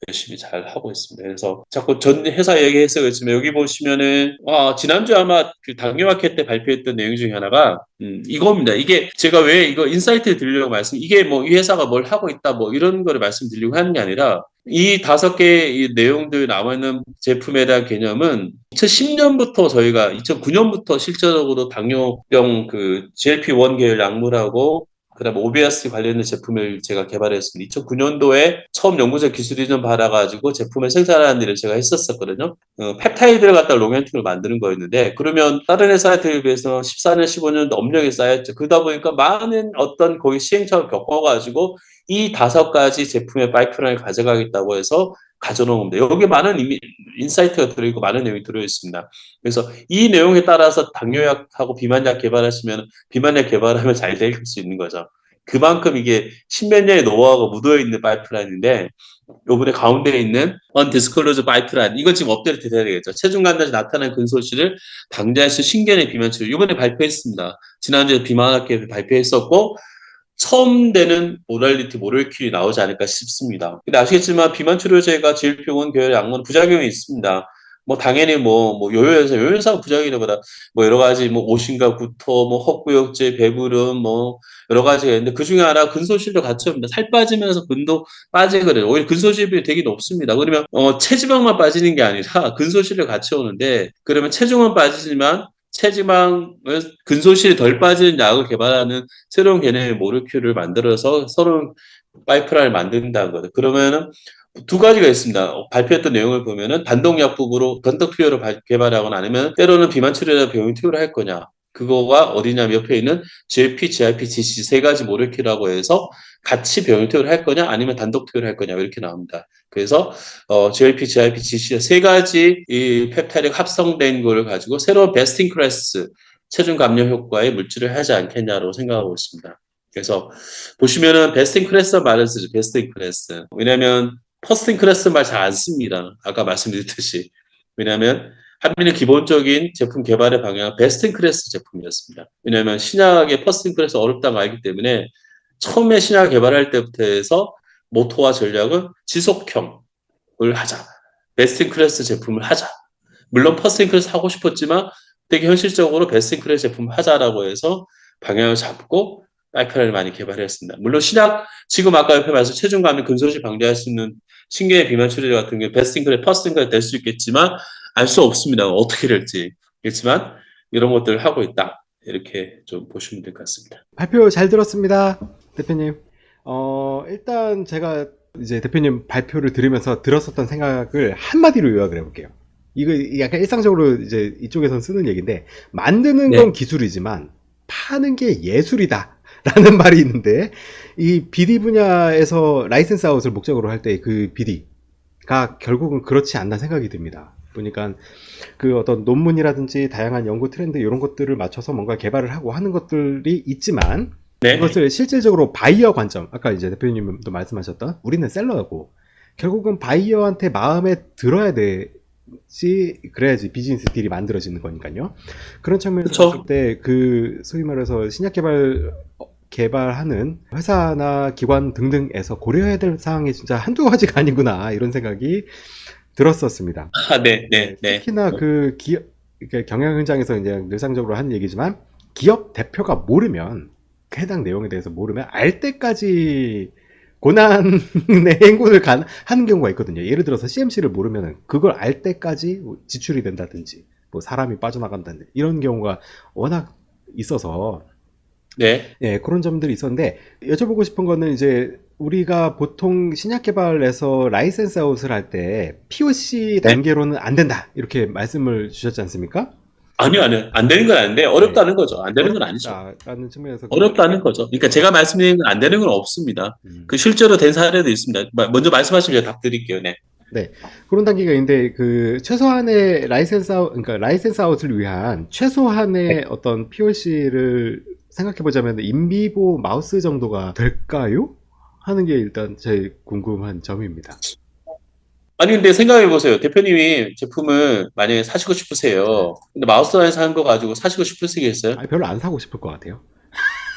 열심히 잘 하고 있습니다. 그래서 자꾸 전 회사 얘기해서 그렇지만 여기 보시면은 지난주에 아마 그 당뇨 마켓 때 발표했던 내용 중에 하나가 이겁니다. 이게 제가 왜 이거 인사이트를 드리려고 이게 뭐 이 회사가 뭘 하고 있다 뭐 이런 거를 말씀드리려고 하는 게 아니라 이 5개의 내용들 나와 있는 제품에 대한 개념은 2010년부터 저희가 2009년부터 실질적으로 당뇨병 그 GLP-1 계열 약물하고 그다음에 OBS 관련된 제품을 제가 개발했습니다. 2009년도에 처음 연구자 기술 이전 받아가지고 제품을 생산하는 일을 제가 했었거든요. 펩타이드를 갖다 롱앤튼을 만드는 거였는데 그러면 다른 회사들에 비해서 14년, 15년 업력이 쌓였죠. 그러다 보니까 많은 어떤 거기 시행착오를 겪어가지고 이 5가지 제품의 파이프라인을 가져가겠다고 해서 가져놓은 겁니다. 여기 많은 인사이트가 들어있고 많은 내용이 들어있습니다. 그래서 이 내용에 따라서 당뇨약하고 비만약 개발하시면 비만약 개발하면 잘 될 수 있는 거죠. 그만큼 이게 십몇 년의 노하우가 묻어있는 파이프라인인데 요번에 가운데에 있는 undisclosed 파이프라인 이건 지금 업데이트 돼야 되겠죠. 체중 감량에서 나타난 근소실을 방지할 수 신견의 비만 치료 이번에 발표했습니다. 지난주에 비만학회 발표했었고 처음 되는 모랄리티 모레큐리 나오지 않을까 싶습니다. 근데 아시겠지만 비만 치료제가 GLP-1 계열 약물은 부작용이 있습니다. 뭐 당연히 뭐 요요현상 부작용이보다 뭐 여러 가지 뭐 오심과 구토 뭐 헛구역질 배부름 뭐 여러 가지가 있는데 그 중에 하나 근소실도 같이 옵니다. 살 빠지면서 근도 빠지거든요. 오히려 근소실이 되게 높습니다. 그러면 체지방만 빠지는 게 아니라 근소실을 같이 오는데 그러면 체중은 빠지지만 체지방을 근소실이 덜 빠지는 약을 개발하는 새로운 개념의 모레큐를 만들어서 새로운 파이프라인을 만든다는 거죠. 그러면은 두 가지가 있습니다. 발표했던 내용을 보면은 단독약품으로 단독 투여를 개발하거나 아니면 때로는 비만 치료자 병용 투여를 할 거냐. 그거가 어디냐면 옆에 있는 GLP, GIP, GC 세 가지 모레큐라고 해서 같이 병용 투여를 할 거냐 아니면 단독 투여를 할 거냐 이렇게 나옵니다. 그래서 GLP, GIP, GC 세 가지 이 펩타이드 합성된 거를 가지고 새로운 베스트 인 클래스 체중 감량 효과의 물질을 하지 않겠냐고 생각하고 있습니다. 그래서 보시면은 베스트 인 클래스 말을 쓰죠. 베스트 인 클래스. 왜냐하면 퍼스트 인 클래스 말 잘 안 씁니다. 아까 말씀드렸듯이. 왜냐하면 한미는 기본적인 제품 개발의 방향은 베스트 인 클래스 제품이었습니다. 왜냐하면 신약의 퍼스트 인 클래스 어렵다는 걸 알기 때문에 처음에 신약 개발할 때부터 해서 모토와 전략은 지속형을 하자. 베스트 인 클래스 제품을 하자. 물론 퍼스트 인 클래스 하고 싶었지만 되게 현실적으로 베스트 인 클래스 제품을 하자라고 해서 방향을 잡고 파이프라인을 많이 개발했습니다. 물론 신약 지금 아까 옆에 말씀 체중 감량 근소실 방지할 수 있는 신경의 비만 치료제 같은 게 베스트 인 클래스, 퍼스트 인 클래스 될 수 있겠지만 알 수 없습니다. 어떻게 될지. 그렇지만 이런 것들을 하고 있다. 이렇게 좀 보시면 될 것 같습니다. 발표 잘 들었습니다, 대표님. 일단 제가 이제 대표님 발표를 들으면서 들었었던 생각을 한마디로 요약을 해볼게요. 이거 약간 일상적으로 이제 이쪽에선 쓰는 얘기인데, 만드는 네. 건 기술이지만 파는 게 예술이다 라는 말이 있는데, 이 BD 분야에서 라이센스 아웃을 목적으로 할 때 그 BD가 결국은 그렇지 않나 생각이 듭니다. 보니까 그 어떤 논문이라든지 다양한 연구 트렌드 이런 것들을 맞춰서 뭔가 개발을 하고 하는 것들이 있지만, 네. 그것을 실질적으로 바이어 관점, 아까 이제 대표님도 말씀하셨던 우리는 셀러고 결국은 바이어한테 마음에 들어야 되지, 그래야지 비즈니스 딜이 만들어지는 거니까요. 그런 측면에서 그쵸. 봤을 때 그 소위 말해서 신약 개발하는 회사나 기관 등등에서 고려해야 될 사항이 진짜 한두 가지가 아니구나 이런 생각이 들었었습니다. 네, 네, 네. 특히나 그 기업, 그러니까 경영 현장에서 이제 늘상적으로 하는 얘기지만, 기업 대표가 모르면, 그 해당 내용에 대해서 모르면 알 때까지 고난의 행군을 하는 경우가 있거든요. 예를 들어서 CMC를 모르면 그걸 알 때까지 지출이 된다든지 뭐 사람이 빠져나간다든지 이런 경우가 워낙 있어서, 네. 예, 그런 점들이 있었는데, 여쭤보고 싶은 거는 이제 우리가 보통 신약 개발에서 라이센스 아웃을 할 때 POC 네. 단계로는 안 된다 이렇게 말씀을 주셨지 않습니까? 아니요, 아니요. 안 되는 건 아닌데 네. 어렵다는 거죠. 안 되는 건 아니죠. 어렵다라는 측면에서 어렵다는 거죠. 그러니까 제가 말씀드리는 건 안 되는 건 없습니다. 음. 그 실제로 된 사례도 있습니다. 먼저 말씀하시면 제가 답 드릴게요. 네. 네, 그런 단계가 있는데 그 최소한의 라이센스 아웃, 그러니까 라이센스 아웃을 위한 최소한의 어떤 POC를 생각해 보자면 인비보 마우스 정도가 될까요? 하는 게 일단 제일 궁금한 점입니다. 아니 근데 생각해 보세요. 대표님이 제품을 만약에 사시고 싶으세요. 근데 마우스 안에서 한 거 가지고 사시고 싶으시겠어요? 아니, 별로 안 사고 싶을 것 같아요.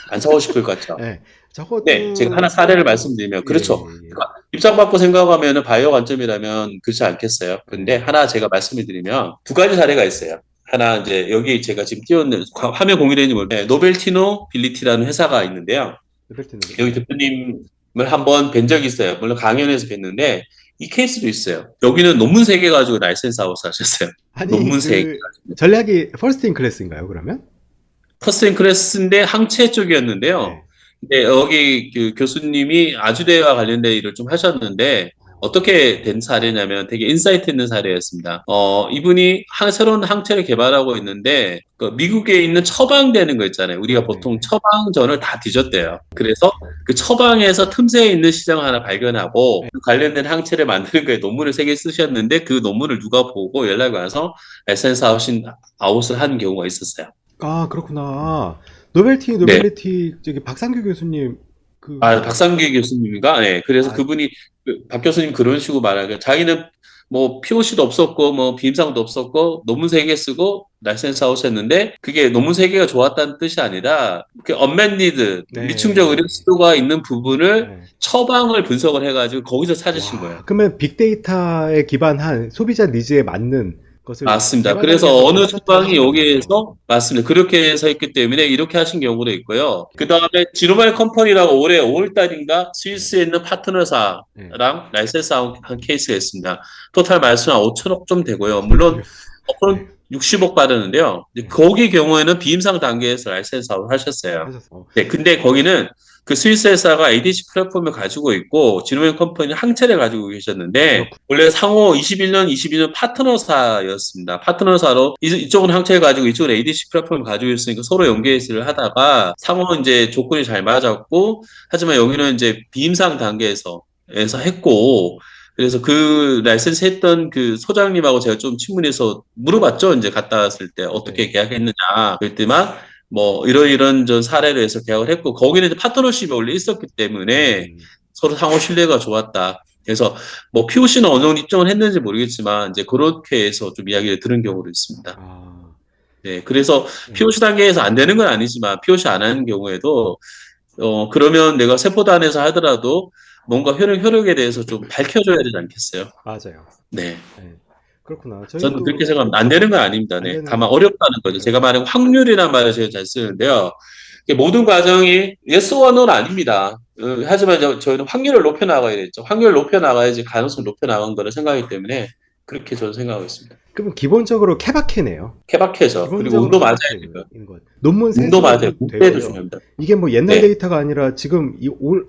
안 사고 싶을 것 같죠. 네, 적어도 네, 제가 하나 사례를 말씀드리면 그렇죠. 예, 예. 그러니까 입장 바꿔 생각하면은 바이오 관점이라면 그렇지 않겠어요. 근데 하나 제가 말씀을 드리면 두 가지 사례가 있어요. 하나 이제 여기 제가 지금 띄웠는 화면 공유되는지 모르겠는데 노벨티노 빌리티라는 회사가 있는데요. 여기 대표님을 한번 뵌 적이 있어요. 물론 강연에서 뵀는데 이 케이스도 있어요. 여기는 논문 3개 가지고 라이센스 아웃 하셨어요. 아니, 논문 3개. 전략이 퍼스트 인 클래스인가요, 그러면? 퍼스트 인 클래스인데 항체 쪽이었는데요. 네. 네, 여기 그 교수님이 아주대와 관련된 일을 좀 하셨는데 어떻게 된 사례냐면 되게 인사이트 있는 사례였습니다. 이분이 새로운 항체를 개발하고 있는데 그 미국에 있는 처방되는 거 있잖아요. 우리가 보통 처방전을 다 뒤졌대요. 그래서 그 처방에서 틈새에 있는 시장을 하나 발견하고 그 관련된 항체를 만드는 거에 논문을 3개 쓰셨는데 그 논문을 누가 보고 연락이 와서 라이센스 아웃을 한 경우가 있었어요. 아, 그렇구나. 노벨티, 네. 저기 박상규 교수님 박상기 교수님인가? 네. 그래서 아, 그분이 박 교수님 그런 식으로 말하기를 자기는 뭐 POC도 없었고 뭐 비임상도 없었고 논문 3개 쓰고 라이센스 아웃 했는데 그게 논문 3개가 좋았다는 뜻이 아니라 그 언맨 니드 미충족 의료 네. 수요가 있는 부분을 네. 처방을 분석을 해가지고 거기서 찾으신 거예요. 와, 그러면 빅데이터에 기반한 소비자 니즈에 맞는 것을 맞습니다. 개발 그래서 단계에서부터 어느 스타트를 처방이 하신 거네요. 여기에서 맞습니다. 그렇게 해서 했기 때문에 이렇게 하신 경우도 있고요. 그 다음에 지노말 컴퍼니라고 올해 5월 달인가 네. 스위스에 있는 파트너사랑 네. 라이센스 한 케이스가 있습니다. 토탈 말수는 5천억 좀 되고요. 물론 헐. 네. 어플은 60억 받았는데요. 이제 네. 거기 경우에는 비임상 단계에서 라이센스 아웃 하셨어요. 하셨어. 네, 근데 거기는 그 스위스 회사가 ADC 플랫폼을 가지고 있고 지노멜 컴퍼니는 항체를 가지고 계셨는데 그렇군. 원래 상호 21년, 22년 파트너사였습니다. 파트너사로 이쪽은 항체를 가지고 이쪽은 ADC 플랫폼을 가지고 있으니까 서로 연계를 하다가 상호 이제 조건이 잘 맞았고 하지만 여기는 이제 비임상 단계에서 했고 그래서 그 라이센스 했던 그 소장님하고 제가 좀 친문해서 물어봤죠. 이제 갔다 왔을 때 어떻게 네. 계약했느냐. 그랬더니만 뭐 이런 전 사례로 해서 계약을 했고 거기는 이제 파트너십이 원래 있었기 때문에 음. 서로 상호 신뢰가 좋았다. 그래서 뭐 POC는 어느 정도 입증을 했는지 모르겠지만 이제 그렇게 해서 좀 이야기를 들은 경우도 있습니다. 아. 네, 그래서 네. POC 단계에서 안 되는 건 아니지만 POC 안 하는 경우에도 그러면 내가 세포단에서 하더라도 뭔가 효력에 대해서 좀 밝혀줘야 되지 않겠어요? 맞아요. 네. 네. 그렇구나. 저는 그렇게 저희도 생각합니다. 안 되는 건 아닙니다. 안 네. 되는 건 다만 아니에요. 어렵다는 거죠. 제가 말한 확률이라는 말을 제가 잘 쓰는데요. 이게 모든 과정이 yes or no는 아닙니다. 하지만 저희는 확률을 높여 나가야 되죠. 확률을 높여 나가야지 가능성을 높여 나간 거를 생각하기 때문에 그렇게 저는 생각하고 있습니다. 그럼 기본적으로 케바케네요. 케바케죠. 그리고 기본적으로 운도 맞아야 케바케인 되고요. 것. 논문 운도 맞아요. 세수도 운대도 되고요. 중요합니다. 이게 뭐 옛날 네. 데이터가 아니라 지금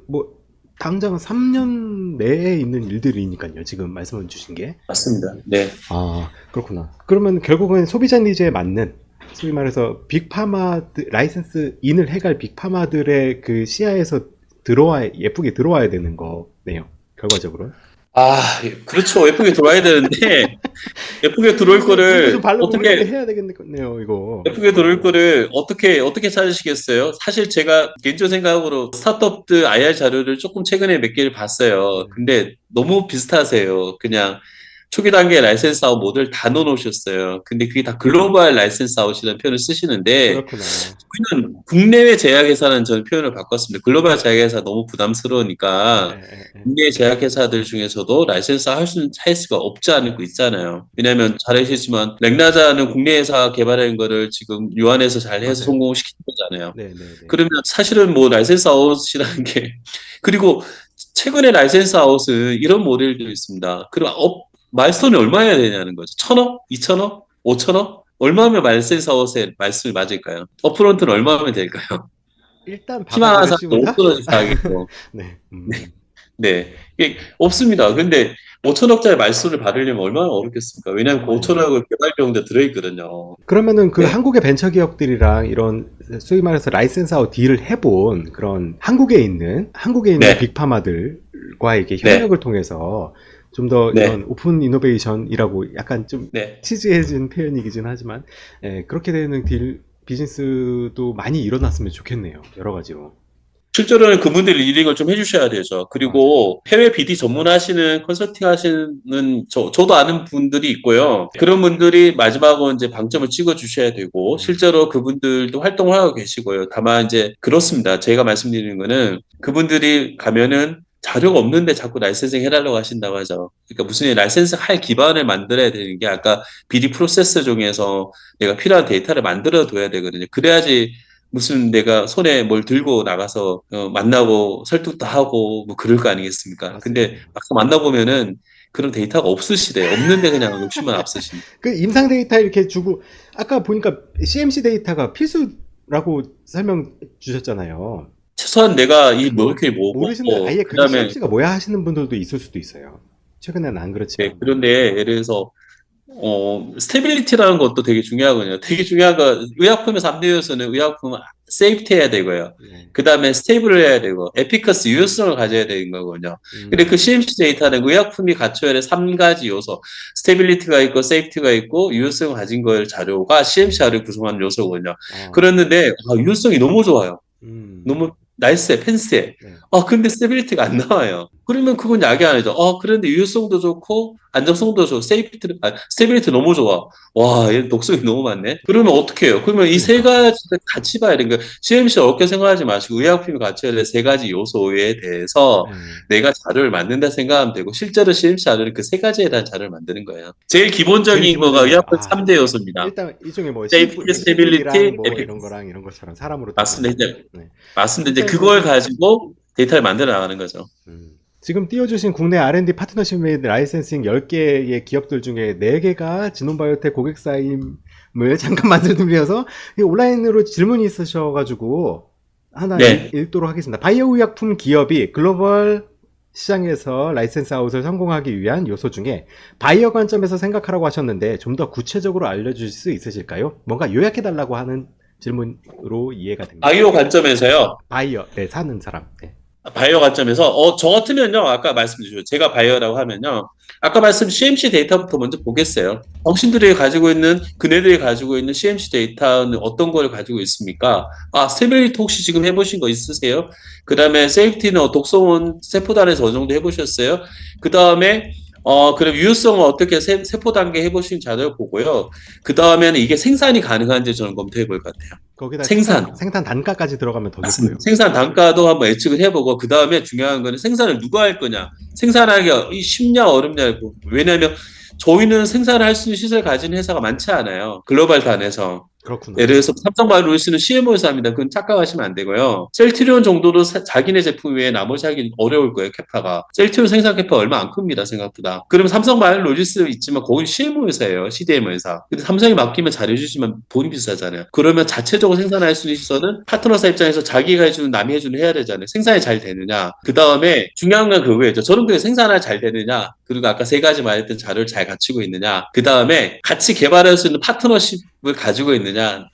뭐 당장 3년 내에 있는 일들이니까요. 지금 말씀해 주신 게. 맞습니다. 네. 아, 그렇구나. 그러면 결국은 소비자 니즈에 맞는 소위 말해서 라이센스 인을 해갈 빅파마들의 그 시야에서 예쁘게 들어와야 되는 거네요. 결과적으로. 그렇죠. 예쁘게 들어와야 되는데 예쁘게 들어올 문도 거를 좀 발라보고 이렇게 어떻게 해야 되겠네요, 이거. 예쁘게 들어올 거를 어떻게 찾으시겠어요? 사실 제가 개인적으로 생각으로 스타트업들 IR 자료를 조금 최근에 몇 개를 봤어요. 네. 근데 너무 비슷하세요. 그냥 초기 단계 라이센스 아웃 모델 다 넣어놓으셨어요. 근데 그게 다 글로벌 라이센스 아웃이라는 표현을 쓰시는데 그렇구나. 우리는 국내외 제약회사는 저는 표현을 바꿨습니다. 글로벌 제약회사 너무 부담스러우니까 에. 국내 제약회사들 중에서도 라이센스 할 수가 없지 않고 있잖아요. 왜냐하면 잘 아시지만 렉나자는 국내 회사가 개발한 거를 지금 유한해서 잘 해서 맞아요. 성공시킨 거잖아요. 네네네. 그러면 사실은 뭐 라이센스 아웃이라는 게 그리고 최근에 라이센스 아웃은 이런 모델도 있습니다. 그리고 마일스톤이 얼마여야 되냐는 거죠. 1,000억? 2,000억? 5,000억? 얼마면 라이센스 아웃에 말씀이 맞을까요? 업프론트는 얼마면 될까요? 일단 희망하는 바가지를 사람도 씌운다? 5천원씩 가야겠고. 네. 네. 이게 없습니다. 근데 5천억짜리 말소를 받으려면 얼마나 어렵겠습니까? 왜냐하면 그 정말요. 5천억을 개발 비용도 들어있거든요. 그러면은 그 네. 한국의 벤처 기업들이랑 이런 소위 말해서 라이센스 아웃 딜을 해본 그런 한국에 있는 네. 빅파마들과의 이렇게 네. 협력을 통해서 좀 더 네. 이런 오픈 이노베이션이라고 약간 좀 네. 치즈해진 표현이긴 하지만 그렇게 되는 비즈니스도 많이 일어났으면 좋겠네요. 여러 가지로. 실제로는 그분들이 리딩을 좀 해주셔야 되죠. 맞아요. 그리고 해외 BD 전문하시는 컨설팅 하시는 저도 아는 분들이 있고요. 그런 분들이 마지막으로 이제 방점을 찍어 주셔야 되고 실제로 그분들도 활동을 하고 계시고요. 다만 이제 그렇습니다. 제가 말씀드리는 거는 그분들이 가면은 자료가 없는데 자꾸 라이센싱 해달라고 하신다고 하죠. 그러니까 무슨 라이센스 할 기반을 만들어야 되는 게 아까 BD 프로세스 중에서 내가 필요한 데이터를 만들어 둬야 되거든요. 그래야지 무슨 내가 손에 뭘 들고 나가서 만나고 설득도 하고 뭐 그럴 거 아니겠습니까? 맞습니다. 근데 막상 만나보면은 그런 데이터가 없으시대요. 없는데 그냥 욕심만 앞서시니. 그 임상 데이터 이렇게 주고 아까 보니까 CMC 데이터가 필수라고 설명 주셨잖아요. 최소한 내가 이 모lecule이 뭐고 모르시는 아예 그게 그다음에 CMC가 뭐야 하시는 분들도 있을 수도 있어요. 최근에는 안 네, 그렇지만. 그런데 예를 들어서 스테빌리티라는 것도 되게 중요하거든요. 되게 중요한 거, 의약품의 3대 요소는 의약품 세이프티 해야 되고요. 네. 그 다음에 스테이블을 해야 되고, 에피커스 유효성을 가져야 되는 거거든요. 근데 그 음. CMC 데이터는 의약품이 갖춰야 될 3가지 요소, 스테빌리티가 있고, 세이프티가 있고, 유효성을 가진 걸 자료가 CMC 자료를 구성하는 요소거든요. 아. 그랬는데, 유효성이 너무 좋아요. 음. 너무 나이스해, 펜스해. 네. 근데 스테빌리티가 안 나와요. 그러면 그건 약이 아니죠. 그런데 유효성도 좋고, 안정성도 좋고, 스테빌리티 너무 좋아. 와, 얘 독성이 너무 많네. 그러면 어떻게 해요? 그러면 이 세 그러니까. 가지를 같이 봐야 되는 거예요. CMC 어렵게 생각하지 마시고, 의약품이 갖춰야 될 세 가지 요소에 대해서 네. 내가 자료를 만든다 생각하면 되고, 실제로 CMC 자료는 그 세 가지에 대한 자료를 만드는 거예요. 제일 제일 기본적인 거가 기본적인 거. 의약품 3대 요소입니다. 일단 일종의 뭐 세이프티, C4랑 스테빌리티, 뭐 이런 에피커시. 거랑 이런 것처럼 사람으로 따지면. 맞습니다. 이제, 네. 맞습니다. 이제 일단 그걸 가지고 데이터를 만들어 나가는 거죠. 지금 띄워주신 국내 R&D 파트너십 및 라이센싱 10개의 기업들 중에 4개가 진원바이오텍 고객사임을 잠깐 말씀드려서 온라인으로 질문이 있으셔가지고 하나 네. 읽도록 하겠습니다. 바이오 의약품 기업이 글로벌 시장에서 라이센스 아웃을 성공하기 위한 요소 중에 바이오 관점에서 생각하라고 하셨는데 좀 더 구체적으로 알려주실 수 있으실까요? 뭔가 요약해달라고 하는 질문으로 이해가 됩니다. 바이오 관점에서요. 바이오, 네, 사는 사람. 네. 바이오 관점에서 저 같으면요. 아까 말씀드렸죠. 제가 바이오라고 하면요. 아까 말씀 CMC 데이터부터 먼저 보겠어요. 당신들이 가지고 있는 그네들이 가지고 있는 CMC 데이터는 어떤 걸 가지고 있습니까? 스테빌리티 혹시 지금 해보신 거 있으세요? 그 다음에 세이프티는 독성은 세포단에서 어느 정도 해보셨어요? 그 다음에 그럼 유효성은 어떻게 세포 단계 해보신 자료를 보고요. 그 다음에는 이게 생산이 가능한지 저는 검토해 볼 것 같아요. 거기다 생산. 생산 단가까지 들어가면 더 좋고요. 맞습니다. 생산 단가도 한번 예측을 해보고 그 다음에 중요한 거는 생산을 누가 할 거냐. 생산하기가 쉽냐 어렵냐. 왜냐하면 저희는 생산을 할 수 있는 시설 가진 회사가 많지 않아요. 글로벌 단에서. 그렇구나. 예를 들어서 삼성바이오로이스는 CMO에서 합니다. 그건 착각하시면 안 되고요. 셀트리온 정도도 자기네 제품 외에 나머지 하긴 어려울 거예요, 캐파가. 셀트리온 생산 캐파 얼마 안 큽니다, 생각보다. 그러면 삼성바이오로이스 있지만 거기 CMO 회사예요, CDMO 회사. 근데 삼성이 맡기면 잘해주지만 돈이 비싸잖아요. 그러면 자체적으로 생산할 수 있어서는 파트너사 입장에서 자기가 해주는 남이 해주는 해야 되잖아요. 생산이 잘 되느냐. 그 다음에 중요한 건 그거예요. 저는 그게 생산이 잘 되느냐. 그리고 아까 세 가지 말했던 자료를 잘 갖추고 있느냐. 그 다음에 같이 개발할 수 있는 파트너십을 가지고 있느냐.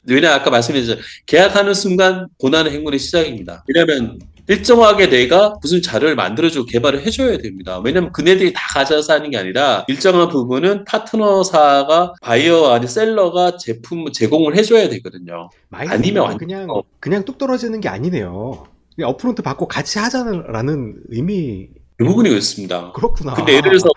왜냐 아까 말씀드렸죠. 계약하는 순간 고난의 행군의 시작입니다. 왜냐하면 일정하게 내가 무슨 자료를 만들어주고 개발을 해줘야 됩니다. 왜냐하면 그네들이 다 가져서 하는 게 아니라 일정한 부분은 파트너사가 바이어 아니 셀러가 제품 제공을 해줘야 되거든요. 아니면 완전 그냥 뚝 떨어지는 게 아니네요. 그냥 업프론트 받고 같이 하자라는 의미. 그 부분이 그렇습니다. 그렇구나. 근데 예를 들어서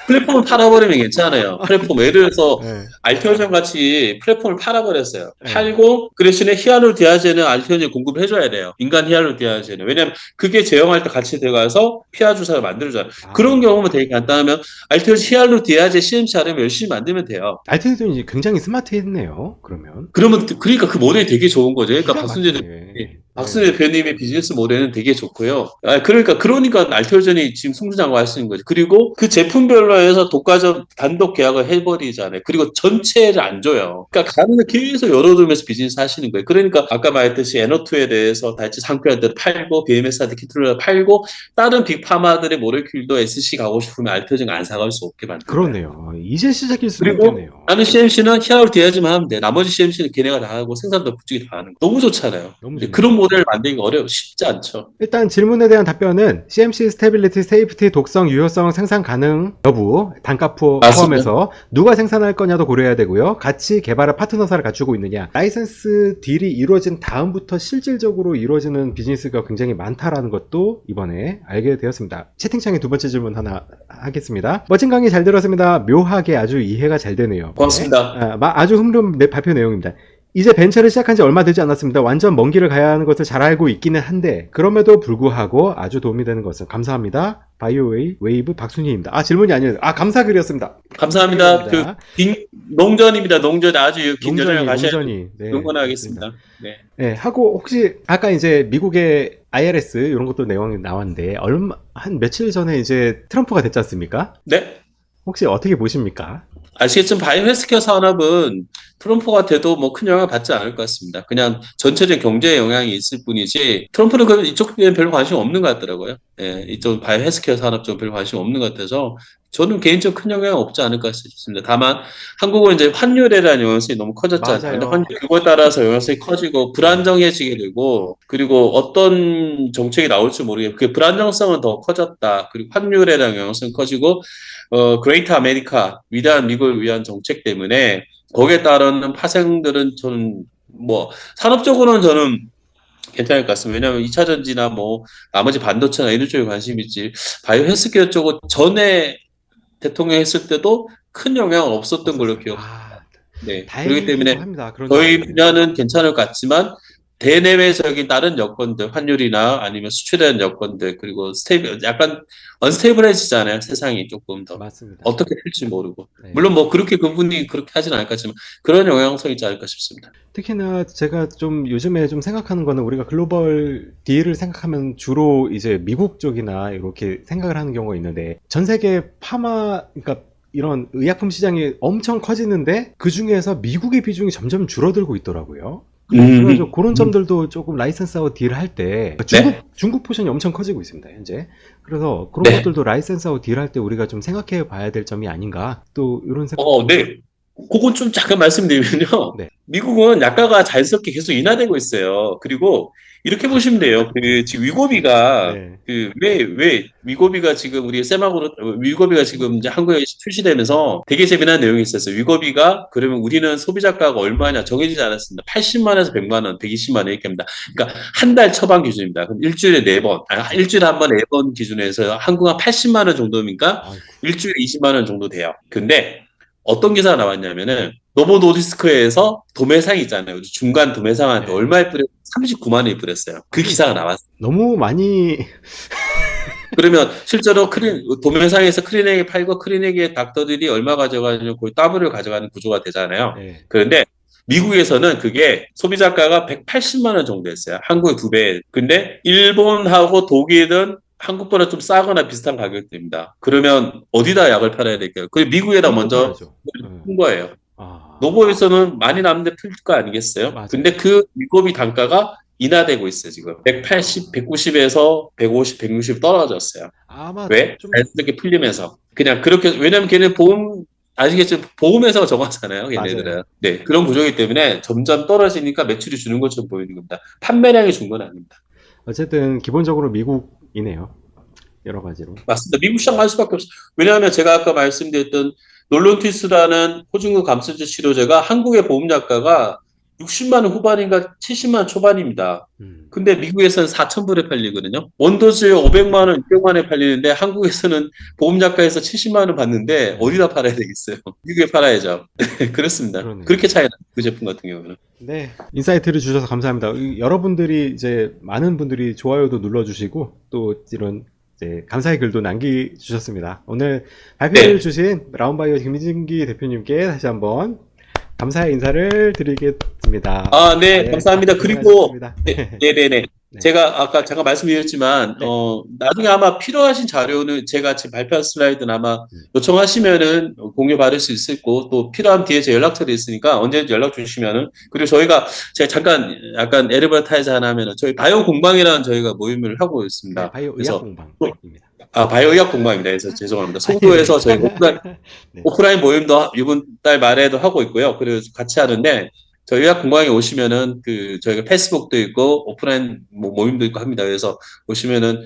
플랫폼을 팔아버리면 괜찮아요. 플랫폼 예를 들어서 네. 알테오젠 같이 플랫폼을 팔아버렸어요. 네. 팔고 그 대신에 히알루디아젠은 알테오젠 공급을 해줘야 돼요. 인간 히알루디아젠은. 왜냐하면 그게 제형할 때 같이 들어가서 피하 주사를 만들어줘요. 그런 경우면 되게 간단하면 알테오젠 히알루디아젠 CMC 하려면 열심히 만들면 돼요. 알테오젠이 굉장히 스마트했네요. 그러니까 그 모델이 되게 좋은 거죠. 그러니까 막히네. 박순재 대표님의 비즈니스 모델은 되게 좋고요. 그러니까 알테오젠이 지금 승승장구할 수 있는 거죠. 그리고 그 제품별로 해서 독과점 단독 계약을 해버리잖아요. 그리고 전체를 안 줘요. 그러니까 가능을 계속 열어두면서 비즈니스 하시는 거예요. 그러니까 아까 말했듯이 에너투에 대해서 다이치 상표한테 팔고 BMS한테 키트를 팔고 다른 빅파마들의 모레큘도 SC 가고 싶으면 알테오젠 안 사갈 수 없게 만드는 거예요. 그러네요. 이제 시작일 수도 그리고 있겠네요. 나는 CMC는 히아로 디아즈만 하면 돼. 나머지 CMC는 걔네가 다 하고 생산도 부쪽이 다 하는 거. 너무 좋잖아요. 너무 좋네요. 그런 모델을 만들기 쉽지 않죠. 일단 질문에 대한 답변은 CMC 스테빌리티, 세이프티, 독성, 유효성, 생산 가능 여부, 단가 포함해서 누가 생산할 거냐도 고려해야 되고요. 같이 개발할 파트너사를 갖추고 있느냐. 라이센스 딜이 이루어진 다음부터 실질적으로 이루어지는 비즈니스가 굉장히 많다라는 것도 이번에 알게 되었습니다. 채팅창에 두 번째 질문 하나 하겠습니다. 멋진 강의 잘 들었습니다. 묘하게 아주 이해가 잘 되네요. 고맙습니다. 네. 아주 흥미로운 발표 내용입니다. 이제 벤처를 시작한 지 얼마 되지 않았습니다. 완전 먼 길을 가야 하는 것을 잘 알고 있기는 한데 그럼에도 불구하고 아주 도움이 되는 것은 감사합니다. 바이오웨이 웨이브 박순희입니다. 질문이 아니에요. 감사 글이었습니다. 감사합니다. 농전입니다. 농전이 아주 긴 여정을 가셔야 응원하겠습니다. 네. 하고 혹시 아까 이제 미국의 IRS 이런 것도 내용이 나왔는데 한 며칠 전에 이제 트럼프가 됐지 않습니까? 네. 혹시 어떻게 보십니까? 아시겠지만 바이오 헬스케어 산업은 트럼프가 돼도 큰 영향을 받지 않을 것 같습니다. 그냥 전체적인 경제에 영향이 있을 뿐이지 트럼프는 이쪽에 별로 관심 없는 것 같더라고요. 예, 이쪽 바이오 헬스케어 산업 쪽 별로 관심 없는 것 같아서 저는 개인적으로 큰 영향 없지 않을까 싶습니다. 다만 한국은 이제 환율에 대한 영향성이 너무 커졌잖아요. 그거에 따라서 영향성이 커지고 불안정해지게 되고 그리고 어떤 정책이 나올지 모르겠고 그 불안정성은 더 커졌다. 그리고 환율에 대한 영향성이 커지고 그레이트 아메리카 위대한 미국을 위한 정책 때문에 거기에 따르는 파생들은 저는 산업적으로는 저는 괜찮을 것 같습니다. 왜냐하면 2차 전지나 뭐 나머지 반도체나 이런 쪽에 관심이 있지 바이오 헬스케어 쪽은 전에 대통령 했을 때도 큰 영향은 없었던 걸로 없었어요. 기억. 아, 네. 그렇기 때문에 다행이기도 합니다. 그런 점에서 저희 보면. 분야는 괜찮을 것 같지만 대내외적인 다른 여건들, 환율이나 아니면 수출에 대한 여건들, 그리고 약간 언스테이블해지잖아요. 세상이 조금 더. 맞습니다. 어떻게 될지 모르고. 네. 물론 뭐 그렇게 그분이 그렇게 하진 않을까 지만 그런 영향성이 있지 않을까 싶습니다. 특히나 제가 좀 요즘에 좀 생각하는 거는 우리가 글로벌 딜을 생각하면 주로 이제 미국 쪽이나 이렇게 생각을 하는 경우가 있는데 전 세계 파마, 그러니까 이런 의약품 시장이 엄청 커지는데 그 중에서 미국의 비중이 점점 줄어들고 있더라고요. 그래가지고 그런 음. 점들도 조금 라이센스하고 딜을 할 때 네. 중국 포션이 엄청 커지고 있습니다, 현재. 그래서 그런 네. 것들도 라이센스하고 딜할 때 우리가 좀 생각해 봐야 될 점이 아닌가 또 이런 생각. 네. 그건 좀 잠깐 말씀드리면요. 네. 미국은 약가가 자연스럽게 계속 인하되고 있어요. 그리고 이렇게 보시면 돼요. 그 지금 위고비가 네. 왜 위고비가 지금 우리 쌤하고는 위고비가 지금 이제 한국에 출시되면서 되게 재미난 내용이 있었어요. 위고비가 그러면 우리는 소비자가가 얼마냐 정해지지 않았습니다. 80만에서 100만 원, 120만 원 이렇게 합니다. 그러니까 한 달 처방 기준입니다. 그럼 일주일에 4번, 일주일에 한 번 4번 기준에서 한국 한 80만 원 정도니까 아이고. 일주일에 20만 원 정도 돼요. 근데 어떤 기사가 나왔냐면은 노보 노디스크에서 도매상 있잖아요. 우리 중간 도매상한테 네. 얼마에 뿌렸? 39만 원에 뿌렸어요. 그 아니, 기사가 나왔어요. 너무 많이. 그러면 실제로 도매상에서 크리넥에 팔고 크리넥의 닥터들이 얼마 가져가냐면 거의 더블을 가져가는 구조가 되잖아요. 네. 그런데 미국에서는 그게 소비자가가 180만 원 정도 했어요. 한국의 2배. 근데 일본하고 독일은 한국보다 좀 싸거나 비슷한 가격대입니다. 그러면 어디다 약을 팔아야 될까요? 그 미국에다 미국에 먼저 팔아야죠. 네. 푼 거예요. 아, 노보에서는 많이 남는데 풀 거 아니겠어요? 맞아요. 근데 그 위고비 단가가 인하되고 있어요, 지금. 180, 190에서 150, 160 떨어졌어요. 아마 왜? 좀. 자연스럽게 풀리면서. 그냥 그렇게, 왜냐면 걔는 아시겠죠? 보험회사가 정하잖아요, 맞아요. 걔네들은. 네, 그런 구조이기 때문에 점점 떨어지니까 매출이 주는 것처럼 보이는 겁니다. 판매량이 준 건 아닙니다. 어쨌든 기본적으로 미국이네요. 여러 가지로. 맞습니다. 미국 시장 갈 수밖에 없어요. 왜냐하면 제가 아까 말씀드렸던 놀론티스라는 호중구 감소제 치료제가 한국의 보험약가가 60만 원 후반인가 70만 원 초반입니다. 음. 근데 미국에서는 4,000불에 팔리거든요. 원도수에 500만 원, 600만 원에 팔리는데 한국에서는 보험약가에서 70만 원 받는데 네. 어디다 팔아야 되겠어요? 미국에 팔아야죠. 그렇습니다. 그러네요. 그렇게 차이나 그 제품 같은 경우는. 네. 인사이트를 주셔서 감사합니다. 여러분들이 이제 많은 분들이 좋아요도 눌러주시고 또 이런 이제 감사의 글도 남기주셨습니다. 오늘 발표를 네. 주신 라운바이오 김진기 대표님께 다시 한번 감사의 인사를 드리겠습니다. 네, 네, 감사합니다. 그리고, 고생하셨습니다. 네네네. 네. 제가 아까 잠깐 말씀드렸지만, 네. 나중에 아마 필요하신 자료는 제가 지금 발표한 슬라이드는 아마 음. 요청하시면은 공유 받을 수 있을 거고, 또 필요한 뒤에 제 연락처도 있으니까 언제든지 연락 주시면은, 그리고 제가 잠깐 약간 에르버타이즈 하나 하면은, 저희 바이오 공방이라는 저희가 모임을 하고 네, 있습니다. 바이오 의학 그래서, 공방입니다. 바이오 의학 공방입니다. 그래서 죄송합니다. 아닙니다. 송도에서 저희가 네. 오프라인 모임도 이번 달 말에도 하고 있고요. 그리고 같이 하는데 저희 의학 공방에 오시면은 저희가 페이스북도 있고 오프라인 모임도 있고 합니다. 그래서 오시면은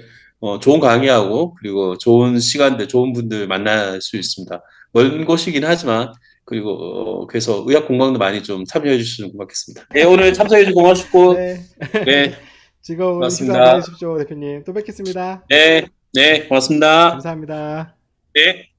좋은 강의하고 그리고 좋은 시간들, 좋은 분들 만날 수 있습니다. 먼 곳이긴 하지만 그리고 그래서 의학 공방도 많이 좀 참여해 주시면 고맙겠습니다. 네, 오늘 참석해 주셔서 고맙고 네. 네, 즐거운 시간 고맙습니다. 보내십시오, 대표님. 또 뵙겠습니다. 네, 네, 고맙습니다. 감사합니다. 네.